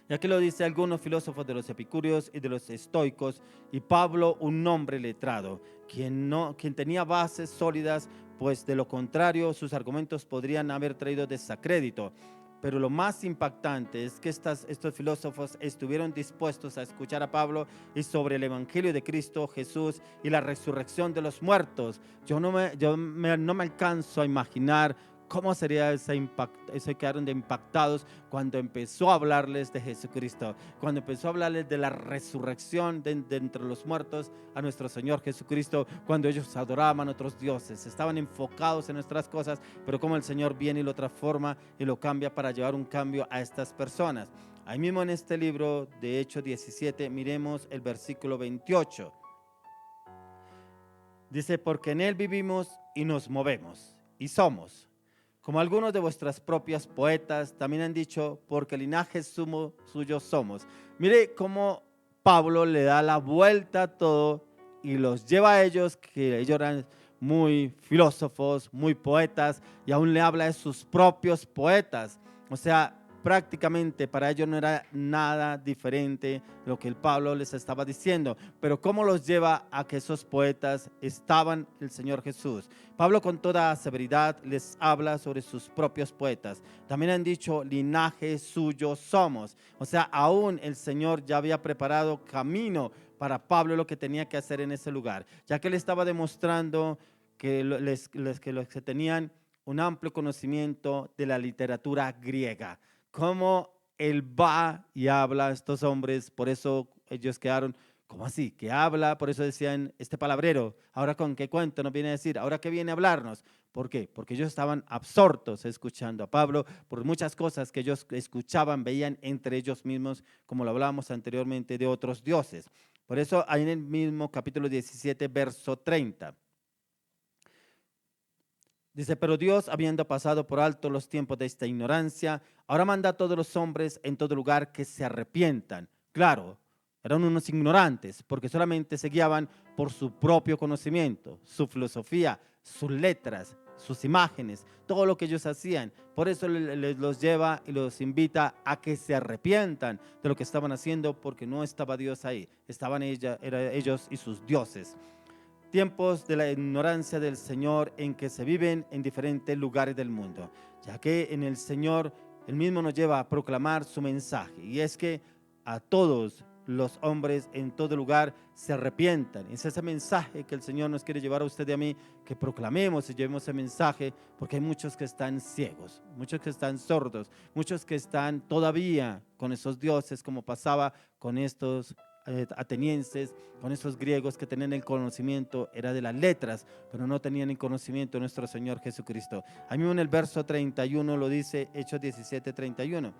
Y aquí lo dice algunos filósofos de los epicúreos y de los estoicos, y Pablo un hombre letrado, quien tenía bases sólidas, pues de lo contrario sus argumentos podrían haber traído desacrédito. Pero lo más impactante es que estos filósofos estuvieron dispuestos a escuchar a Pablo y sobre el evangelio de Cristo Jesús y la resurrección de los muertos. Yo no me alcanzo a imaginar cómo sería ese impacto. Se quedaron impactados cuando empezó a hablarles de Jesucristo, cuando empezó a hablarles de la resurrección de entre los muertos a nuestro Señor Jesucristo, cuando ellos adoraban a otros dioses, estaban enfocados en nuestras cosas, pero como el Señor viene y lo transforma y lo cambia para llevar un cambio a estas personas. Ahí mismo en este libro de Hechos 17, miremos el versículo 28. Dice, porque en él vivimos y nos movemos y somos, como algunos de vuestras propias poetas también han dicho, porque linaje suyo somos. Mire cómo Pablo le da la vuelta a todo y los lleva a ellos, que ellos eran muy filósofos, muy poetas, y aún le habla de sus propios poetas. O sea, prácticamente para ellos no era nada diferente de lo que el Pablo les estaba diciendo, pero cómo los lleva a que esos poetas estaban el Señor Jesús. Pablo con toda severidad les habla sobre sus propios poetas. También han dicho, linaje suyo somos. O sea, aún el Señor ya había preparado camino para Pablo lo que tenía que hacer en ese lugar, ya que él estaba demostrando que los que tenían un amplio conocimiento de la literatura griega. Cómo él va y habla a estos hombres, por eso ellos quedaron, ¿cómo así? ¿Qué habla? Por eso decían, este palabrero, ¿ahora con qué cuento nos viene a decir? ¿Ahora qué viene a hablarnos? ¿Por qué? Porque ellos estaban absortos escuchando a Pablo por muchas cosas que ellos escuchaban, veían entre ellos mismos, como lo hablábamos anteriormente, de otros dioses. Por eso hay en el mismo capítulo 17, verso 30. Dice, pero Dios, habiendo pasado por alto los tiempos de esta ignorancia, ahora manda a todos los hombres en todo lugar que se arrepientan. Claro, eran unos ignorantes, porque solamente se guiaban por su propio conocimiento, su filosofía, sus letras, sus imágenes, todo lo que ellos hacían. Por eso los lleva y los invita a que se arrepientan de lo que estaban haciendo, porque no estaba Dios ahí, estaban ellos y sus dioses. Tiempos de la ignorancia del Señor en que se viven en diferentes lugares del mundo, ya que en el Señor Él mismo nos lleva a proclamar su mensaje, y es que a todos los hombres en todo lugar se arrepientan. Es ese mensaje que el Señor nos quiere llevar a usted y a mí, que proclamemos y llevemos ese mensaje, porque hay muchos que están ciegos, muchos que están sordos, muchos que están todavía con esos dioses, como pasaba con estos atenienses, con esos griegos que tenían el conocimiento, era de las letras, pero no tenían el conocimiento de nuestro Señor Jesucristo. Ahí mismo en el verso 31 lo dice, Hechos 17, 31.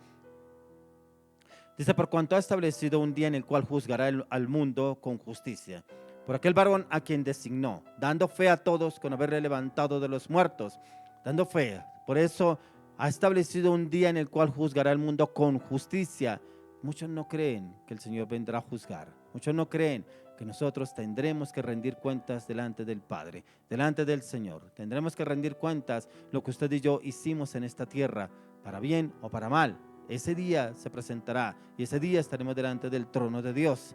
Dice, por cuanto ha establecido un día en el cual juzgará al mundo con justicia, por aquel varón a quien designó, dando fe a todos con haberle levantado de los muertos, dando fe. Por eso ha establecido un día en el cual juzgará al mundo con justicia. Muchos no creen que el Señor vendrá a juzgar. Muchos no creen que nosotros tendremos que rendir cuentas delante del Padre, delante del Señor. Tendremos que rendir cuentas lo que usted y yo hicimos en esta tierra, para bien o para mal. ese día se presentará y ese día estaremos delante del trono de Dios.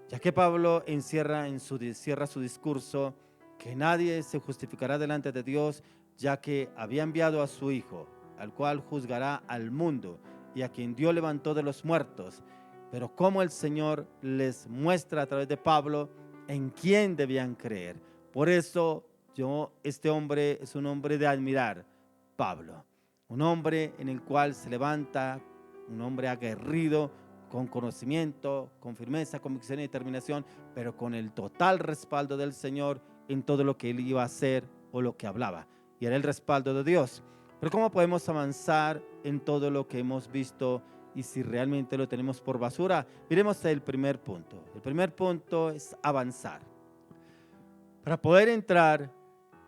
Ya que Pablo cierra su discurso que nadie se justificará delante de Dios, ya que había enviado a su Hijo, al cual juzgará al mundo y a quien Dios levantó de los muertos. Pero cómo el Señor les muestra a través de Pablo en quién debían creer. Por eso este hombre es un hombre de admirar, Pablo. Un hombre en el cual se levanta, un hombre aguerrido, con conocimiento, con firmeza, convicción y determinación, pero con el total respaldo del Señor en todo lo que él iba a hacer o lo que hablaba. Y era el respaldo de Dios. Pero ¿cómo podemos avanzar en todo lo que hemos visto y si realmente lo tenemos por basura? Miremos el primer punto. El primer punto es avanzar. Para poder entrar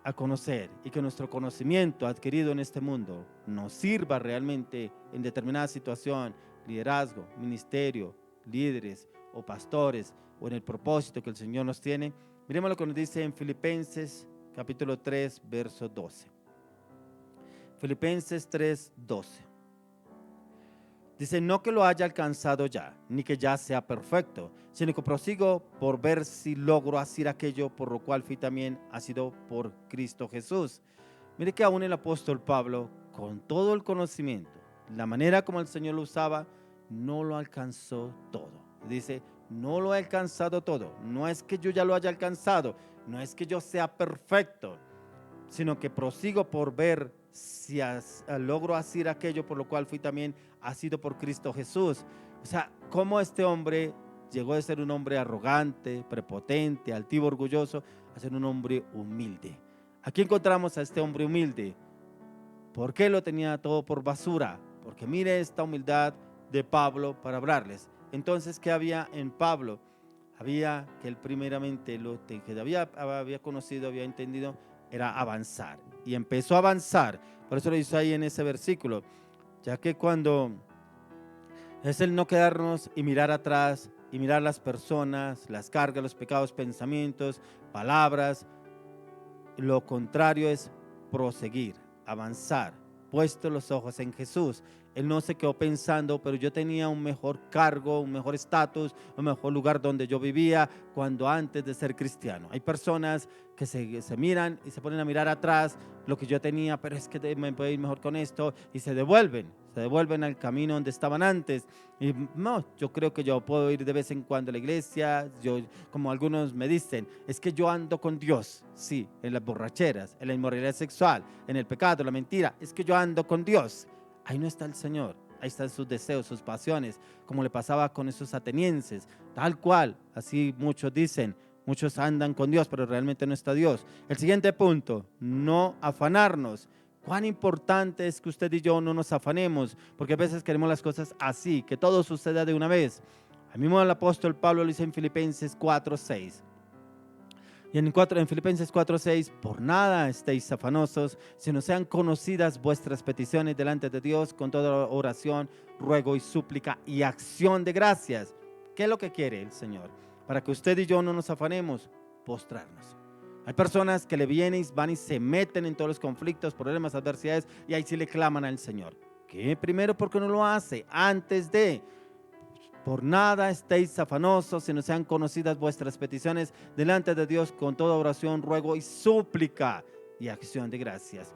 a conocer y que nuestro conocimiento adquirido en este mundo nos sirva realmente en determinada situación, liderazgo, ministerio, líderes o pastores o en el propósito que el Señor nos tiene, miremos lo que nos dice en Filipenses capítulo 3, verso 12. Filipenses 3, 12. Dice, no que lo haya alcanzado ya, ni que ya sea perfecto, sino que prosigo por ver si logro hacer aquello por lo cual fui también asido por Cristo Jesús. Mire que aún el apóstol Pablo, con todo el conocimiento, la manera como el Señor lo usaba, no lo alcanzó todo. Dice, no lo he alcanzado todo. No es que yo ya lo haya alcanzado, no es que yo sea perfecto, sino que prosigo por ver si logro hacer aquello por lo cual fui también asido por Cristo Jesús. O sea, cómo este hombre llegó de ser un hombre arrogante, prepotente, altivo, orgulloso, a ser un hombre humilde. Aquí encontramos a este hombre humilde. ¿Por qué lo tenía todo por basura? Porque mire esta humildad de Pablo para hablarles. Entonces, ¿qué había en Pablo? Había que él primeramente lo que había conocido, había entendido, era avanzar. Y empezó a avanzar. Por eso lo hizo ahí en ese versículo. Ya que cuando es el no quedarnos y mirar atrás y mirar las personas, las cargas, los pecados, pensamientos, palabras. Lo contrario es proseguir, avanzar, puesto los ojos en Jesús. Él no se quedó pensando, pero yo tenía un mejor cargo, un mejor estatus, un mejor lugar donde yo vivía cuando antes de ser cristiano. Hay personas que se miran y se ponen a mirar atrás lo que yo tenía, pero es que me puedo ir mejor con esto y se devuelven al camino donde estaban antes. Y no, yo creo que yo puedo ir de vez en cuando a la iglesia, como algunos me dicen, es que yo ando con Dios, sí, en las borracheras, en la inmoralidad sexual, en el pecado, la mentira, es que yo ando con Dios. Ahí no está el Señor, ahí están sus deseos, sus pasiones, como le pasaba con esos atenienses, tal cual, así muchos dicen, muchos andan con Dios, pero realmente no está Dios. El siguiente punto, no afanarnos. Cuán importante es que usted y yo no nos afanemos, porque a veces queremos las cosas así, que todo suceda de una vez. Al mismo el apóstol Pablo lo dice en Filipenses 4:6. Y en Filipenses 4:6, por nada estéis afanosos, sino sean conocidas vuestras peticiones delante de Dios con toda oración, ruego y súplica y acción de gracias. ¿Qué es lo que quiere el Señor? Para que usted y yo no nos afanemos, postrarnos. Hay personas que le vienen, van y se meten en todos los conflictos, problemas, adversidades, y ahí sí le claman al Señor. ¿Qué? Primero, ¿por qué no lo hace? Antes de... Por nada estéis afanosos, sino sean conocidas vuestras peticiones delante de Dios con toda oración, ruego y súplica y acción de gracias.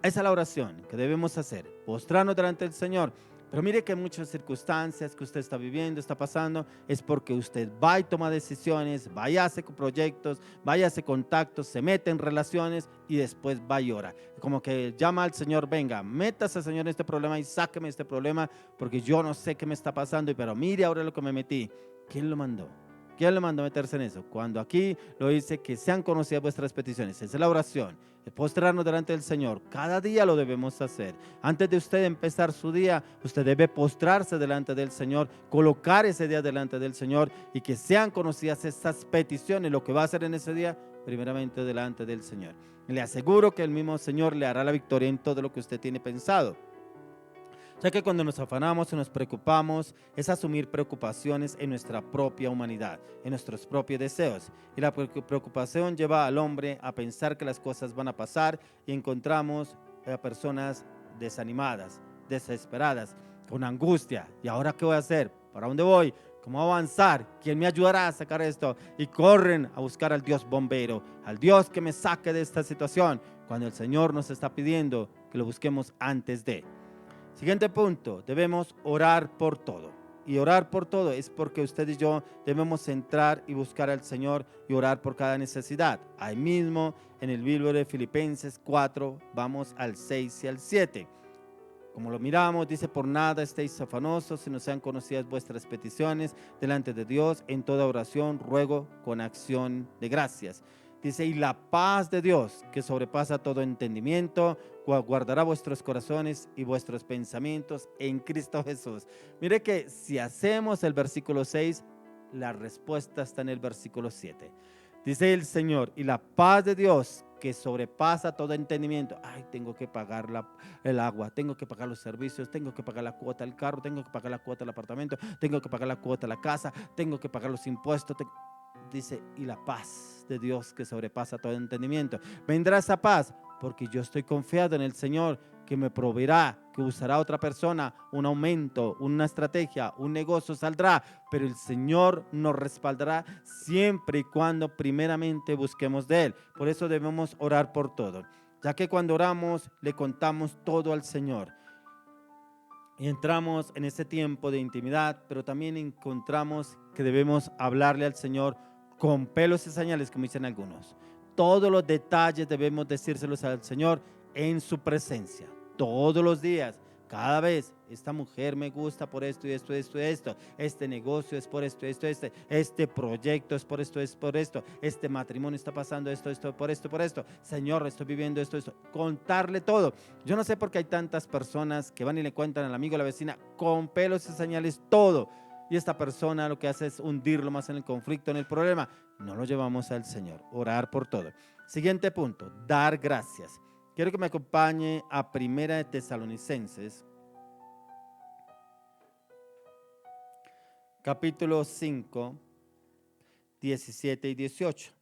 Esa es la oración que debemos hacer, postrarnos delante del Señor. Pero mire que muchas circunstancias que usted está viviendo, está pasando, es porque usted va y toma decisiones, va y hace proyectos, va y hace contactos, se mete en relaciones y después va y ora. Como que llama al Señor, venga, métase Señor en este problema y sáqueme este problema porque yo no sé qué me está pasando, pero mire ahora lo que me metí. ¿Quién lo mandó? ¿Quién le mandó a meterse en eso? Cuando aquí lo dice que sean conocidas vuestras peticiones. Esa es la oración, es postrarnos delante del Señor. Cada día lo debemos hacer. Antes de usted empezar su día, usted debe postrarse delante del Señor, colocar ese día delante del Señor y que sean conocidas esas peticiones. Lo que va a hacer en ese día, primeramente delante del Señor. Y le aseguro que el mismo Señor le hará la victoria en todo lo que usted tiene pensado. Ya que cuando nos afanamos y nos preocupamos es asumir preocupaciones en nuestra propia humanidad, en nuestros propios deseos. Y la preocupación lleva al hombre a pensar que las cosas van a pasar y encontramos a personas desanimadas, desesperadas. con angustia. ¿Y ahora qué voy a hacer? ¿Para dónde voy? ¿Cómo avanzar? ¿Quién me ayudará a sacar esto? Y corren a buscar al Dios bombero, al Dios que me saque de esta situación, cuando el Señor nos está pidiendo que lo busquemos antes de. Siguiente punto, debemos orar por todo. Y orar por todo es porque usted y yo debemos entrar y buscar al Señor y orar por cada necesidad. Ahí mismo en el libro de Filipenses 4, vamos al 6 y al 7. Como lo miramos, dice: por nada estéis afanosos, sino sean conocidas vuestras peticiones delante de Dios en toda oración, ruego con acción de gracias. Dice: y la paz de Dios, que sobrepasa todo entendimiento, guardará vuestros corazones y vuestros pensamientos en Cristo Jesús. Mire que si hacemos el versículo 6, la respuesta está en el versículo 7. Dice el Señor: y la paz de Dios, que sobrepasa todo entendimiento. Ay, tengo que pagar el agua, tengo que pagar los servicios, tengo que pagar la cuota del carro, tengo que pagar la cuota del apartamento, tengo que pagar la cuota de la casa, tengo que pagar los impuestos. Dice: y la paz de Dios, que sobrepasa todo entendimiento. Vendrá esa paz porque yo estoy confiado en el Señor, que me proveerá, que usará a otra persona, un aumento, una estrategia, un negocio saldrá, pero el Señor nos respaldará siempre y cuando primeramente busquemos de Él. Por eso debemos orar por todo, ya que cuando oramos le contamos todo al Señor. Y entramos en ese tiempo de intimidad, pero también encontramos que debemos hablarle al Señor con pelos y señales, como dicen algunos. Todos los detalles debemos decírselos al Señor en su presencia, todos los días, cada vez. Esta mujer me gusta por esto y esto, esto y esto. Este negocio es por esto, esto, este proyecto es por esto, este matrimonio está pasando esto, por esto. Señor, estoy viviendo esto. Contarle todo. Yo no sé por qué hay tantas personas que van y le cuentan al amigo, a la vecina, con pelos y señales todo. Y esta persona lo que hace es hundirlo más en el conflicto, en el problema. No lo llevamos al Señor. Orar por todo. Siguiente punto, dar gracias. Quiero que me acompañe a Primera de Tesalonicenses, capítulo 5, 17 y 18.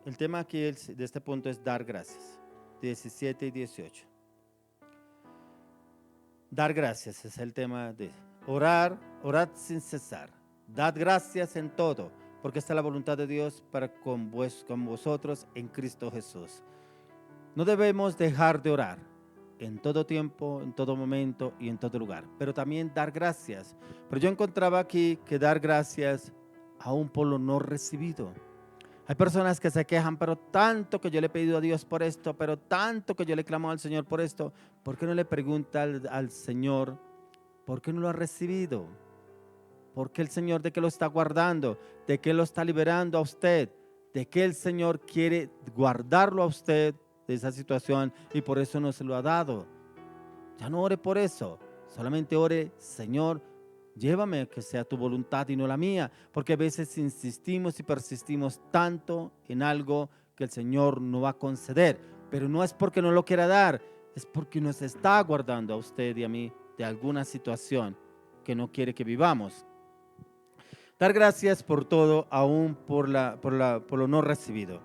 El tema aquí de este punto es dar gracias. 17 y 18. Dar gracias es el tema de orar, orad sin cesar. Dad gracias en todo, porque esta es la voluntad de Dios para con vosotros en Cristo Jesús. No debemos dejar de orar en todo tiempo, en todo momento y en todo lugar, pero también dar gracias. Pero yo encontraba aquí que dar gracias aún por lo no recibido. Hay personas que se quejan: pero tanto que yo le he pedido a Dios por esto, pero tanto que yo le clamo al Señor por esto. ¿Por qué no le pregunta al Señor por qué no lo ha recibido? ¿Por qué el Señor de qué lo está guardando? ¿De qué lo está liberando a usted? ¿De qué el Señor quiere guardarlo a usted de esa situación y por eso no se lo ha dado? Ya no ore por eso, solamente ore: Señor, llévame, que sea tu voluntad y no la mía, porque a veces insistimos y persistimos tanto en algo que el Señor no va a conceder, pero no es porque no lo quiera dar, es porque nos está guardando a usted y a mí de alguna situación que no quiere que vivamos. Dar gracias por todo, aún por lo no recibido.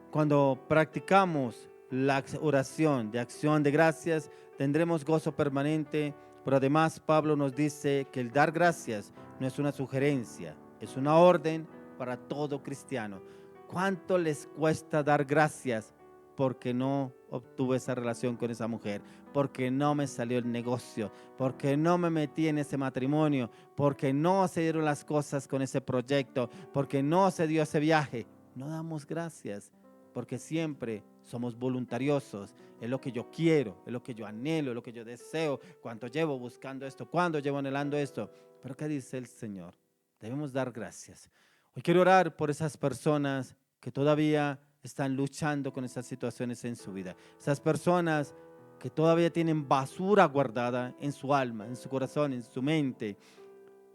Cuando practicamos la oración de acción de gracias, tendremos gozo permanente. Pero además Pablo nos dice que el dar gracias no es una sugerencia, es una orden para todo cristiano. ¿Cuánto les cuesta dar gracias porque no obtuve esa relación con esa mujer? Porque no me salió el negocio, porque no me metí en ese matrimonio, porque no se dieron las cosas con ese proyecto, porque no se dio ese viaje. No damos gracias porque siempre somos voluntariosos. Es lo que yo quiero, es lo que yo anhelo, es lo que yo deseo. Cuánto llevo buscando esto, cuánto llevo anhelando esto. Pero ¿qué dice el Señor? Debemos dar gracias. Hoy quiero orar por esas personas que todavía están luchando con esas situaciones en su vida. Esas personas que todavía tienen basura guardada en su alma, en su corazón, en su mente.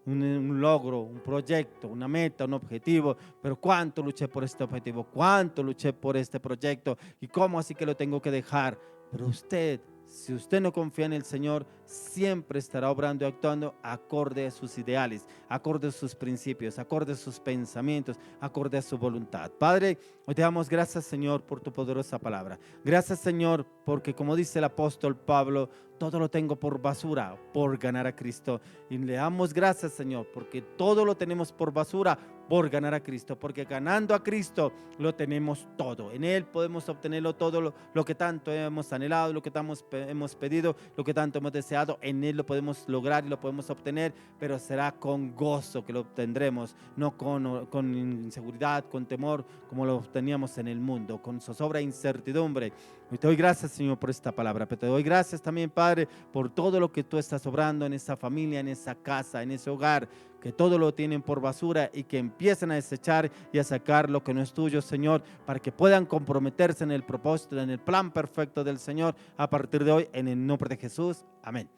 Un logro, un proyecto, una meta, un objetivo, pero cuánto luché por este objetivo, cuánto luché por este proyecto y cómo así que lo tengo que dejar. Pero usted, si usted no confía en el Señor, siempre estará obrando y actuando acorde a sus ideales, acorde a sus principios, acorde a sus pensamientos, acorde a su voluntad. Padre, hoy te damos gracias, Señor, por tu poderosa palabra. Gracias, Señor, porque como dice el apóstol Pablo, todo lo tengo por basura por ganar a Cristo. Y le damos gracias, Señor, porque todo lo tenemos por basura por ganar a Cristo, porque ganando a Cristo lo tenemos todo. En Él podemos obtenerlo todo, lo que tanto hemos anhelado, lo que hemos pedido, lo que tanto hemos deseado. En Él lo podemos lograr y lo podemos obtener, pero será con gozo que lo obtendremos, no con inseguridad, con temor, como lo obteníamos en el mundo, con zozobra e incertidumbre. Y te doy gracias, Señor, por esta palabra, pero te doy gracias también, Padre, por todo lo que tú estás obrando en esa familia, en esa casa, en ese hogar, que todo lo tienen por basura y que empiecen a desechar y a sacar lo que no es tuyo, Señor, para que puedan comprometerse en el propósito, en el plan perfecto del Señor a partir de hoy, en el nombre de Jesús. Amén.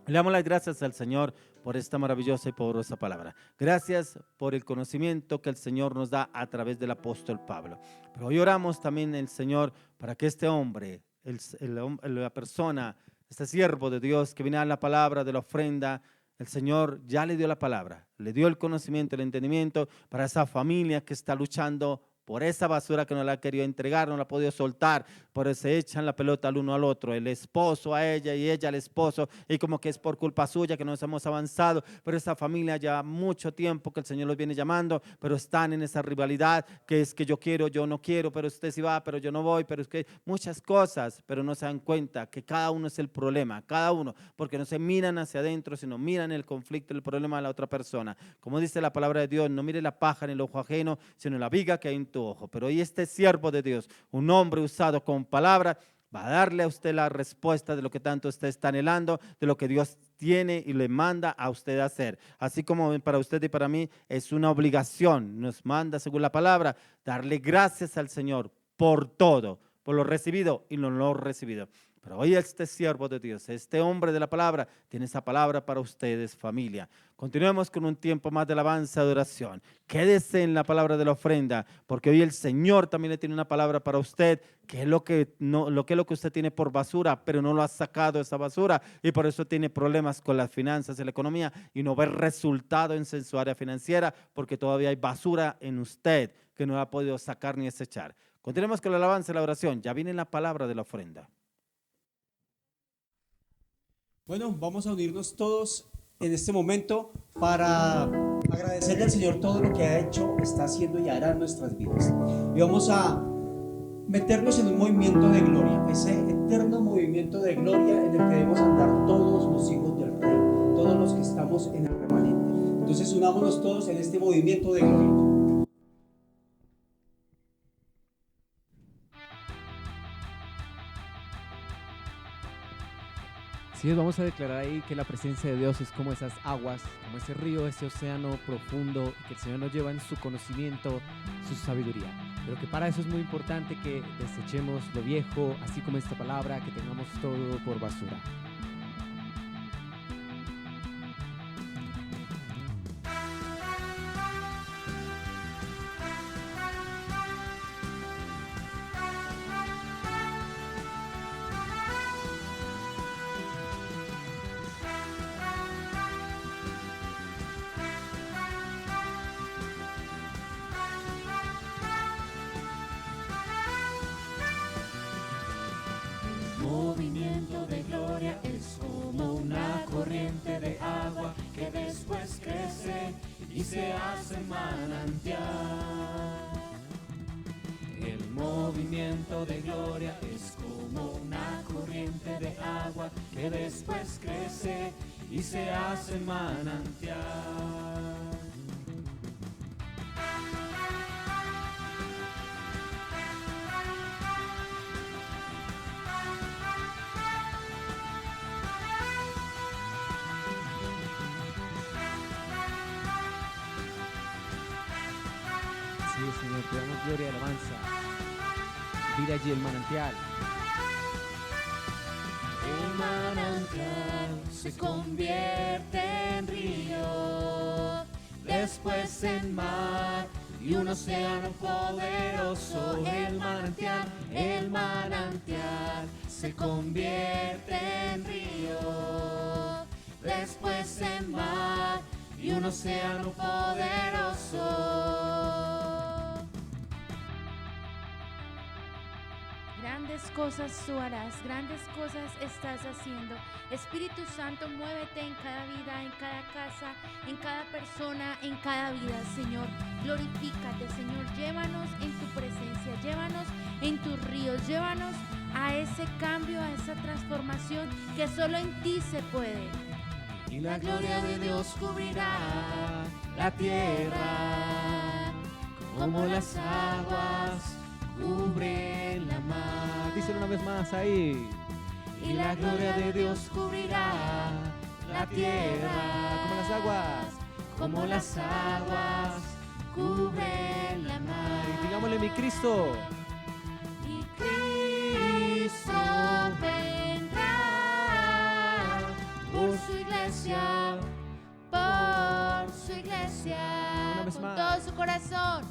Le damos las gracias al Señor por esta maravillosa y poderosa palabra. Gracias por el conocimiento que el Señor nos da a través del apóstol Pablo. Pero hoy oramos también el Señor para que este hombre, la persona, este siervo de Dios que viene a la palabra de la ofrenda, el Señor ya le dio la palabra, le dio el conocimiento, el entendimiento para esa familia que está luchando por esa basura que no la ha querido entregar, no la ha podido soltar, por eso se echan la pelota al uno al otro, el esposo a ella y ella al esposo, y como que es por culpa suya que nos hemos avanzado, pero esa familia ya mucho tiempo que el Señor los viene llamando, pero están en esa rivalidad, que es que yo quiero, yo no quiero, pero usted sí va, pero yo no voy, pero es que muchas cosas, pero no se dan cuenta que cada uno es el problema, cada uno, porque no se miran hacia adentro, sino miran el conflicto, el problema de la otra persona. Como dice la palabra de Dios, no mire la paja en el ojo ajeno, sino la viga que hay en tu ojo. Pero hoy este siervo de Dios, un hombre usado con palabra, va a darle a usted la respuesta de lo que tanto usted está anhelando, de lo que Dios tiene y le manda a usted a hacer. Así como para usted y para mí es una obligación, nos manda según la palabra, darle gracias al Señor por todo, por lo recibido y lo no recibido. Pero hoy este siervo de Dios, este hombre de la palabra, tiene esa palabra para ustedes, familia. Continuemos con un tiempo más de alabanza y adoración. Quédese en la palabra de la ofrenda, porque hoy el Señor también le tiene una palabra para usted, que es lo que usted tiene por basura, pero no lo ha sacado esa basura, y por eso tiene problemas con las finanzas y la economía, y no ve resultado en su área financiera, porque todavía hay basura en usted que no ha podido sacar ni desechar. Continuemos con la alabanza y la oración. Ya viene la palabra de la ofrenda. Bueno, vamos a unirnos todos en este momento para agradecerle al Señor todo lo que ha hecho, está haciendo y hará en nuestras vidas. Y vamos a meternos en un movimiento de gloria, ese eterno movimiento de gloria en el que debemos andar todos los hijos del Rey, todos los que estamos en el remanente. Entonces unámonos todos en este movimiento de gloria. Sí, vamos a declarar ahí que la presencia de Dios es como esas aguas, como ese río, ese océano profundo, que el Señor nos lleva en su conocimiento, su sabiduría. Pero que para eso es muy importante que desechemos lo viejo, así como esta palabra, que tengamos todo por basura. Movimiento de gloria es como una corriente de agua que después crece y se hace manantial. El movimiento de gloria es como una corriente de agua que después crece y se hace manantial. Sí, Señor, te damos gloria y alabanza. Mira allí el manantial. El manantial se convierte en río, después en mar y un océano poderoso, el manantial se convierte en río, después en mar y un océano poderoso. Grandes cosas tú harás, grandes cosas estás haciendo. Espíritu Santo, muévete en cada vida, en cada casa, en cada persona, en cada vida, Señor. Glorifícate, Señor. Llévanos en tu presencia, llévanos en tus ríos, llévanos a ese cambio, a esa transformación que solo en ti se puede. Y la gloria de Dios cubrirá la tierra como las aguas cubren la mar. Díselo una vez más ahí. Y la gloria de Dios cubrirá la tierra Como las aguas. como las aguas cubren la mar. Y digámosle, mi Cristo. Y Cristo vendrá por su iglesia, por su iglesia, Una vez con más. todo su corazón.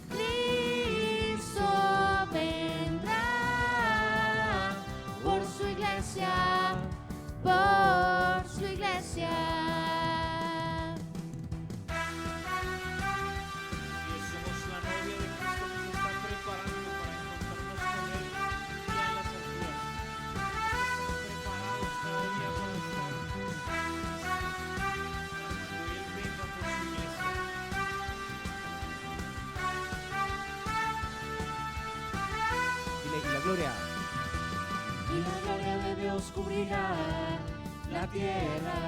Cristo vendrá por su iglesia, por su iglesia. Y somos la novia de Cristo que se está preparando para encontrarnos con Él ya en las alturas. Estamos preparados cada día para estar juntos, para que Él venga por su iglesia. Y la gloria. Y la gloria de Dios cubrirá la tierra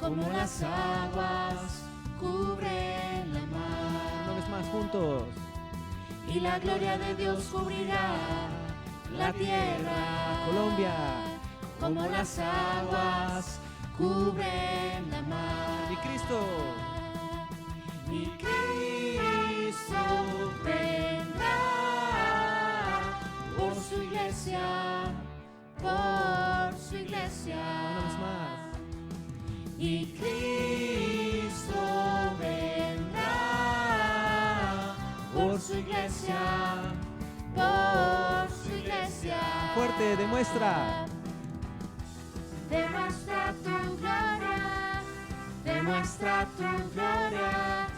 como las aguas cubren la Una mar. vez más, juntos. Y la gloria de Dios cubrirá la tierra, Colombia. como las aguas cubren la mar. Mi Cristo. Y Cristo vendrá por su iglesia, por su iglesia. Una vez más. Y Cristo vendrá por su iglesia, por su iglesia. Fuerte, demuestra. Demuestra tu gloria, demuestra tu gloria,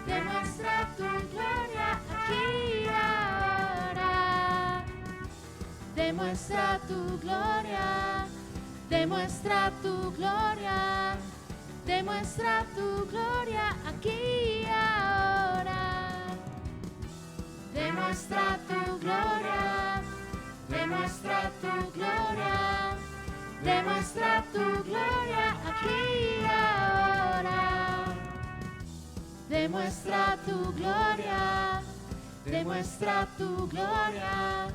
demuestra tu gloria aquí y ahora. Demuestra tu gloria, demuestra tu gloria, demuestra tu gloria aquí y ahora. Demuestra tu gloria, demuestra tu gloria, demuestra tu gloria aquí y ahora. Demuestra tu gloria, demuestra tu gloria,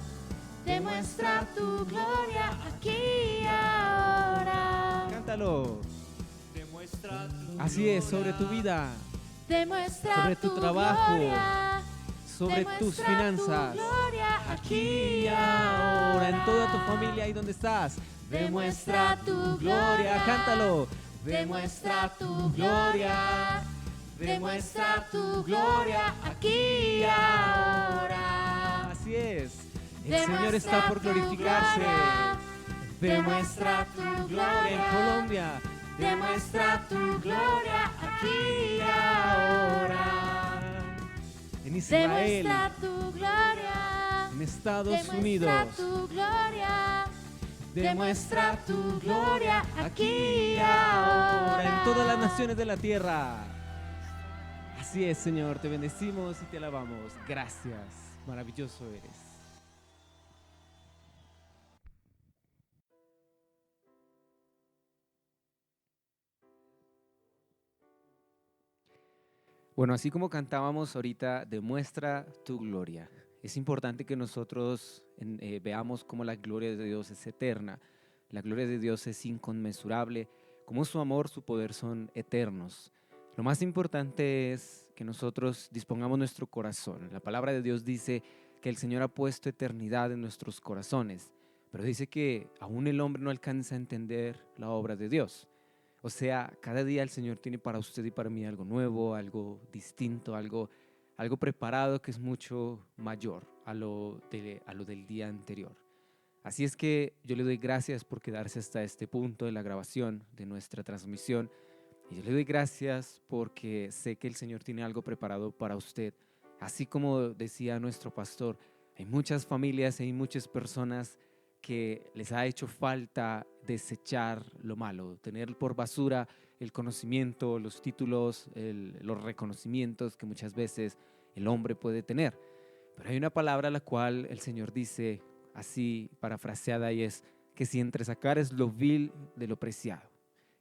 demuestra tu gloria aquí y ahora. Cántalo. Demuestra tu Así es, sobre gloria. tu vida, Demuestra sobre tu trabajo, gloria, sobre tus demuestra finanzas. tu gloria Aquí y ahora, en toda tu familia, ahí donde estás. Demuestra tu gloria, cántalo. demuestra tu gloria, demuestra tu gloria aquí y ahora. Así es. El Señor está por Demuestra tu glorificarse. gloria, demuestra tu En gloria, Colombia. demuestra tu gloria aquí y ahora. En Israel. Demuestra tu gloria, En Estados demuestra Unidos. tu gloria, demuestra tu gloria aquí y ahora. En todas las naciones de la tierra. Así es, Señor. Te bendecimos y te alabamos. Gracias. Maravilloso eres. Bueno, así como cantábamos ahorita, demuestra tu gloria. Es importante que nosotros veamos cómo la gloria de Dios es eterna. La gloria de Dios es inconmensurable, como su amor, su poder son eternos. Lo más importante es que nosotros dispongamos nuestro corazón. La palabra de Dios dice que el Señor ha puesto eternidad en nuestros corazones, pero dice que aún el hombre no alcanza a entender la obra de Dios. O sea, cada día el Señor tiene para usted y para mí algo nuevo, algo distinto, algo preparado que es mucho mayor a lo del día anterior. Así es que yo le doy gracias por quedarse hasta este punto de la grabación de nuestra transmisión. Y yo le doy gracias porque sé que el Señor tiene algo preparado para usted. Así como decía nuestro pastor, hay muchas familias, hay muchas personas que les ha hecho falta desechar lo malo, tener por basura el conocimiento, los títulos, los reconocimientos que muchas veces el hombre puede tener. Pero hay una palabra la cual el Señor dice así parafraseada y es que si entre sacares lo vil de lo preciado.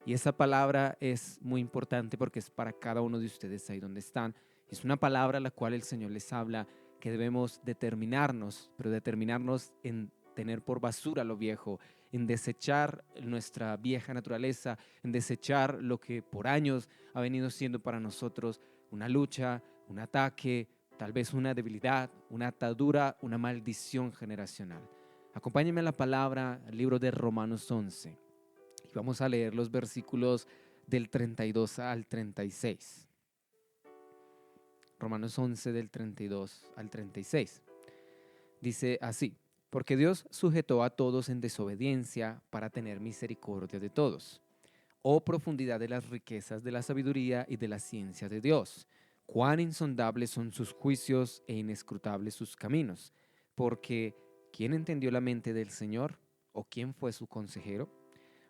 Y esa palabra es muy importante porque es para cada uno de ustedes ahí donde están. Es una palabra la cual el Señor les habla que debemos determinarnos, pero determinarnos en tener por basura lo viejo, en desechar nuestra vieja naturaleza, en desechar lo que por años ha venido siendo para nosotros una lucha, un ataque, tal vez una debilidad, una atadura, una maldición generacional. Acompáñenme a la palabra, al libro de Romanos 11. Y vamos a leer los versículos del 32 al 36. Romanos 11 del 32 al 36. Dice así: porque Dios sujetó a todos en desobediencia para tener misericordia de todos. Oh profundidad de las riquezas de la sabiduría y de la ciencia de Dios. Cuán insondables son sus juicios e inescrutables sus caminos. Porque ¿quién entendió la mente del Señor? ¿O quién fue su consejero?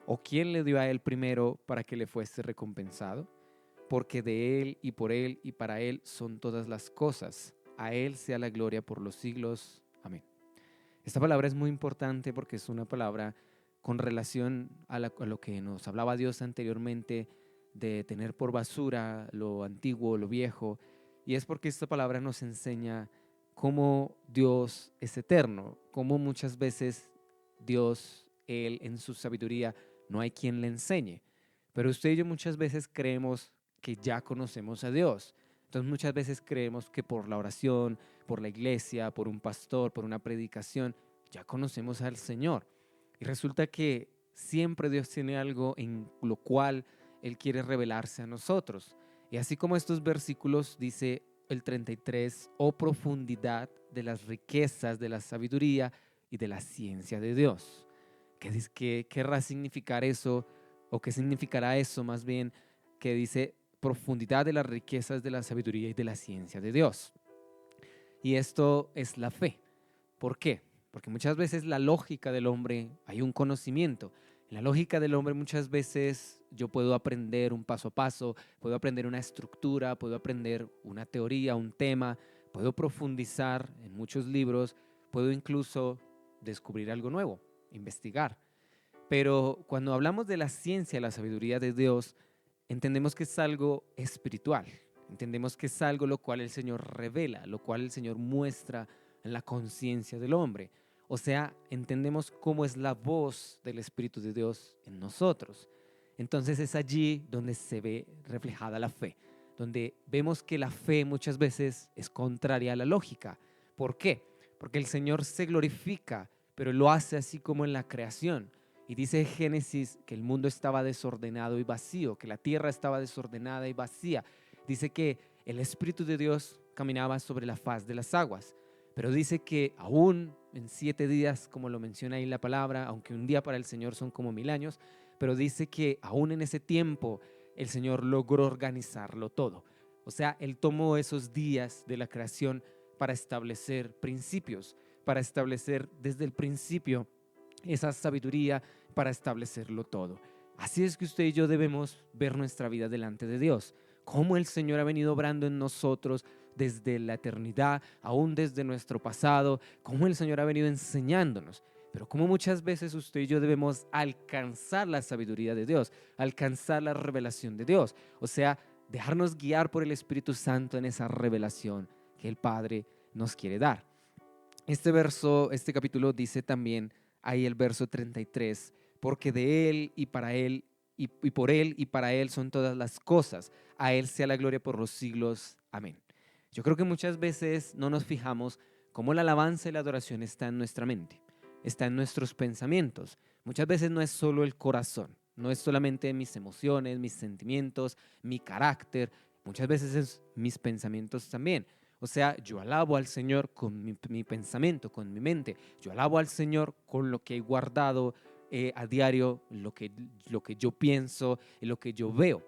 ¿O quién le dio a él primero para que le fuese recompensado? Porque de él y para él son todas las cosas. A él sea la gloria por los siglos. Amén. Esta palabra es muy importante porque es una palabra con relación a lo que nos hablaba Dios anteriormente de tener por basura lo antiguo, lo viejo. Y es porque esta palabra nos enseña cómo Dios es eterno, cómo muchas veces Dios, Él en su sabiduría, no hay quien le enseñe. Pero usted y yo muchas veces creemos que ya conocemos a Dios. Entonces muchas veces creemos que por la oración, por la iglesia, por un pastor, por una predicación, ya conocemos al Señor. Y resulta que siempre Dios tiene algo en lo cual Él quiere revelarse a nosotros. Y así como estos versículos dice el 33, oh profundidad de las riquezas de la sabiduría y de la ciencia de Dios. ¿Qué querrá significar eso? ¿O qué significará eso más bien que dice profundidad de las riquezas de la sabiduría y de la ciencia de Dios? Y esto es la fe. ¿Por qué? Porque muchas veces la lógica del hombre, hay un conocimiento. En la lógica del hombre muchas veces yo puedo aprender un paso a paso, puedo aprender una estructura, puedo aprender una teoría, un tema, puedo profundizar en muchos libros, puedo incluso descubrir algo nuevo, investigar. Pero cuando hablamos de la ciencia, la sabiduría de Dios, entendemos que es algo espiritual. Entendemos que es algo lo cual el Señor revela, lo cual el Señor muestra en la conciencia del hombre. O sea, entendemos cómo es la voz del Espíritu de Dios en nosotros. Entonces es allí donde se ve reflejada la fe, donde vemos que la fe muchas veces es contraria a la lógica. ¿Por qué? Porque el Señor se glorifica, pero lo hace así como en la creación. Y dice Génesis que el mundo estaba desordenado y vacío, que la tierra estaba desordenada y vacía. Dice que el Espíritu de Dios caminaba sobre la faz de las aguas. Pero dice que aún en 7 días, como lo menciona ahí la palabra, aunque un día para el Señor son como 1000 años, pero dice que aún en ese tiempo el Señor logró organizarlo todo. O sea, Él tomó esos días de la creación para establecer principios, para establecer desde el principio esa sabiduría, para establecerlo todo. Así es que usted y yo debemos ver nuestra vida delante de Dios, cómo el Señor ha venido obrando en nosotros desde la eternidad, aún desde nuestro pasado, cómo el Señor ha venido enseñándonos, pero cómo muchas veces usted y yo debemos alcanzar la sabiduría de Dios, alcanzar la revelación de Dios, o sea, dejarnos guiar por el Espíritu Santo en esa revelación que el Padre nos quiere dar. Este capítulo dice también, ahí el verso 33, porque de Él y para Él y por Él y para Él son todas las cosas, a Él sea la gloria por los siglos. Amén. Yo creo que muchas veces no nos fijamos cómo la alabanza y la adoración está en nuestra mente, está en nuestros pensamientos. Muchas veces no es solo el corazón, No es solamente mis emociones, mis sentimientos, mi carácter, muchas veces es mis pensamientos también. O sea, yo alabo al Señor con mi pensamiento, con mi mente. Yo alabo al Señor con lo que he guardado a diario, lo que yo pienso y lo que yo veo.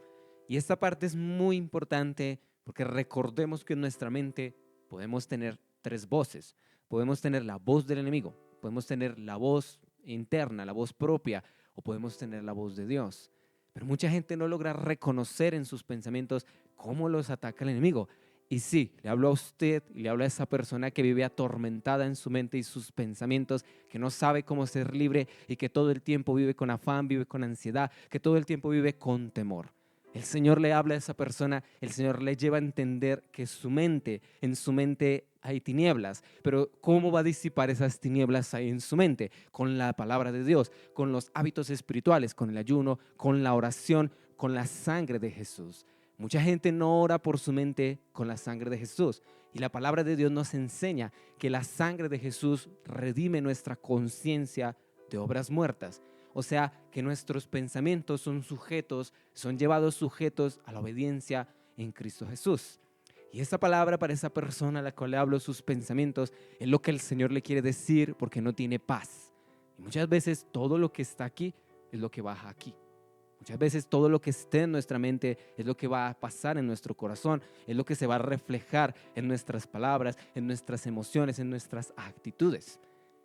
Y esta parte es muy importante porque recordemos que en nuestra mente podemos tener tres voces. Podemos tener la voz del enemigo, podemos tener la voz interna, la voz propia, o podemos tener la voz de Dios. Pero mucha gente no logra reconocer en sus pensamientos cómo los ataca el enemigo. Y sí, le hablo a usted y le hablo a esa persona que vive atormentada en su mente y sus pensamientos, que no sabe cómo ser libre y que todo el tiempo vive con afán, vive con ansiedad, que todo el tiempo vive con temor. El Señor le habla a esa persona, el Señor le lleva a entender que en su mente hay tinieblas, pero ¿cómo va a disipar esas tinieblas ahí en su mente? Con la palabra de Dios, con los hábitos espirituales, con el ayuno, con la oración, con la sangre de Jesús. Mucha gente no ora por su mente con la sangre de Jesús. Y la palabra de Dios nos enseña que la sangre de Jesús redime nuestra conciencia de obras muertas. O sea, que nuestros pensamientos son llevados sujetos a la obediencia en Cristo Jesús. Y esa palabra para esa persona a la cual le hablo, sus pensamientos, es lo que el Señor le quiere decir porque no tiene paz. Y muchas veces todo lo que está aquí es lo que baja aquí. Muchas veces todo lo que esté en nuestra mente es lo que va a pasar en nuestro corazón, es lo que se va a reflejar en nuestras palabras, en nuestras emociones, en nuestras actitudes.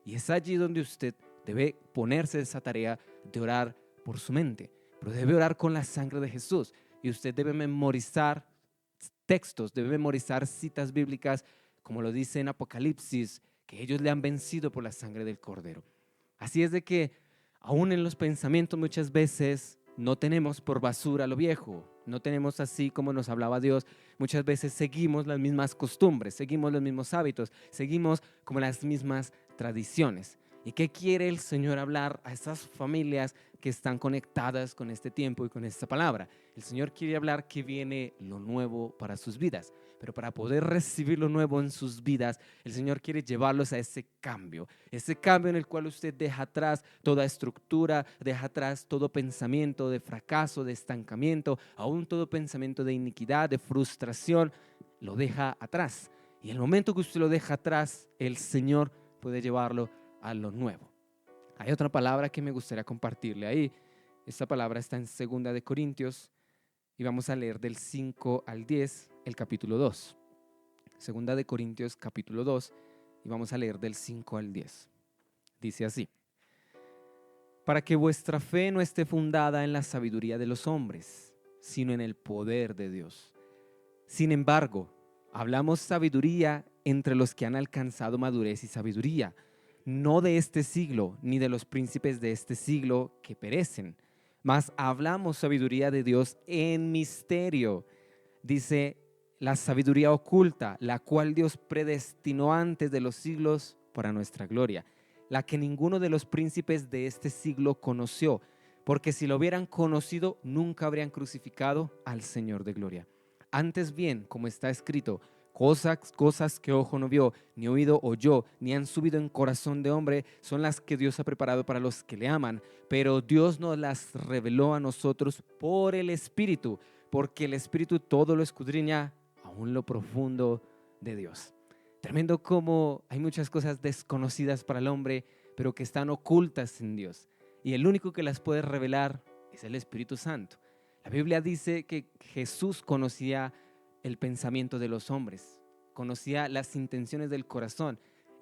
Y es allí donde usted debe ponerse esa tarea de orar por su mente, pero debe orar con la sangre de Jesús. Y usted debe memorizar textos, debe memorizar citas bíblicas, como lo dice en Apocalipsis, que ellos le han vencido por la sangre del Cordero. Así es de que aún en los pensamientos muchas veces no tenemos por basura lo viejo, no tenemos así como nos hablaba Dios. Muchas veces seguimos las mismas costumbres, seguimos los mismos hábitos, seguimos como las mismas tradiciones. ¿Y qué quiere el Señor hablar a esas familias que están conectadas con este tiempo y con esta palabra? El Señor quiere hablar que viene lo nuevo para sus vidas, pero para poder recibir lo nuevo en sus vidas, el Señor quiere llevarlos a ese cambio en el cual usted deja atrás toda estructura, deja atrás todo pensamiento de fracaso, de estancamiento, aún todo pensamiento de iniquidad, de frustración, lo deja atrás. Y en el momento que usted lo deja atrás, el Señor puede llevarlo a lo nuevo. Hay otra palabra que me gustaría compartirle ahí. Esta palabra está en 2 de Corintios y vamos a leer del 5 al 10 el capítulo 2. 2 de Corintios capítulo 2 y vamos a leer del 5 al 10. Dice así: para que vuestra fe no esté fundada en la sabiduría de los hombres, sino en el poder de Dios. Sin embargo, hablamos sabiduría entre los que han alcanzado madurez y sabiduría, no de este siglo, ni de los príncipes de este siglo que perecen, mas hablamos sabiduría de Dios en misterio. Dice, la sabiduría oculta, la cual Dios predestinó antes de los siglos para nuestra gloria, la que ninguno de los príncipes de este siglo conoció, porque si lo hubieran conocido, nunca habrían crucificado al Señor de gloria. Antes bien, como está escrito, cosas que ojo no vio, ni oído oyó, ni han subido en corazón de hombre, son las que Dios ha preparado para los que le aman. Pero Dios nos las reveló a nosotros por el Espíritu, porque el Espíritu todo lo escudriña, aún lo profundo de Dios. Tremendo como hay muchas cosas desconocidas para el hombre, pero que están ocultas en Dios. Y el único que las puede revelar es el Espíritu Santo. La Biblia dice que Jesús conocía el pensamiento de los hombres, conocía las intenciones del corazón.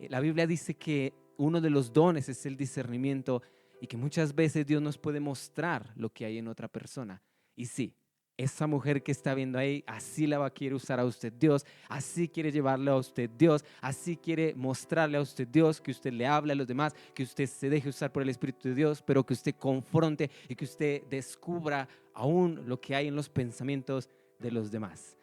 La Biblia dice que uno de los dones es el discernimiento y que muchas veces Dios nos puede mostrar lo que hay en otra persona. Y sí, esa mujer que está viendo ahí, así la va a querer usar a usted Dios, así quiere llevarle a usted Dios, así quiere mostrarle a usted Dios, que usted le hable a los demás, que usted se deje usar por el Espíritu de Dios, pero que usted confronte y que usted descubra aún lo que hay en los pensamientos de los demás.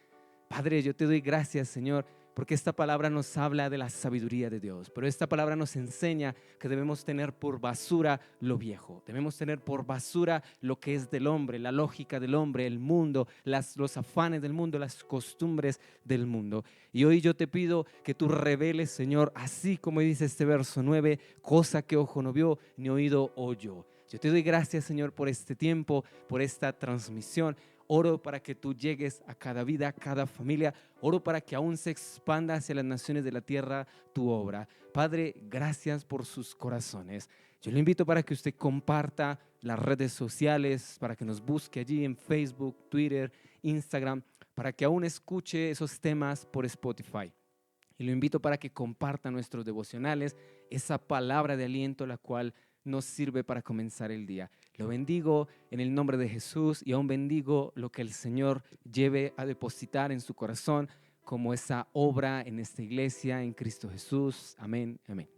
Padre, yo te doy gracias, Señor, porque esta palabra nos habla de la sabiduría de Dios, pero esta palabra nos enseña que debemos tener por basura lo viejo, debemos tener por basura lo que es del hombre, la lógica del hombre, el mundo, los afanes del mundo, las costumbres del mundo. Y hoy yo te pido que tú reveles, Señor, así como dice este verso 9, cosa que ojo no vio ni oído oyó. Yo te doy gracias, Señor, por este tiempo, por esta transmisión. Oro para que tú llegues a cada vida, a cada familia. Oro para que aún se expanda hacia las naciones de la tierra tu obra. Padre, gracias por sus corazones. Yo le invito para que usted comparta las redes sociales, para que nos busque allí en Facebook, Twitter, Instagram, para que aún escuche esos temas por Spotify. Y lo invito para que comparta nuestros devocionales, esa palabra de aliento la cual nos sirve para comenzar el día. Lo bendigo en el nombre de Jesús y aún bendigo lo que el Señor lleve a depositar en su corazón como esa obra en esta iglesia en Cristo Jesús. Amén, amén.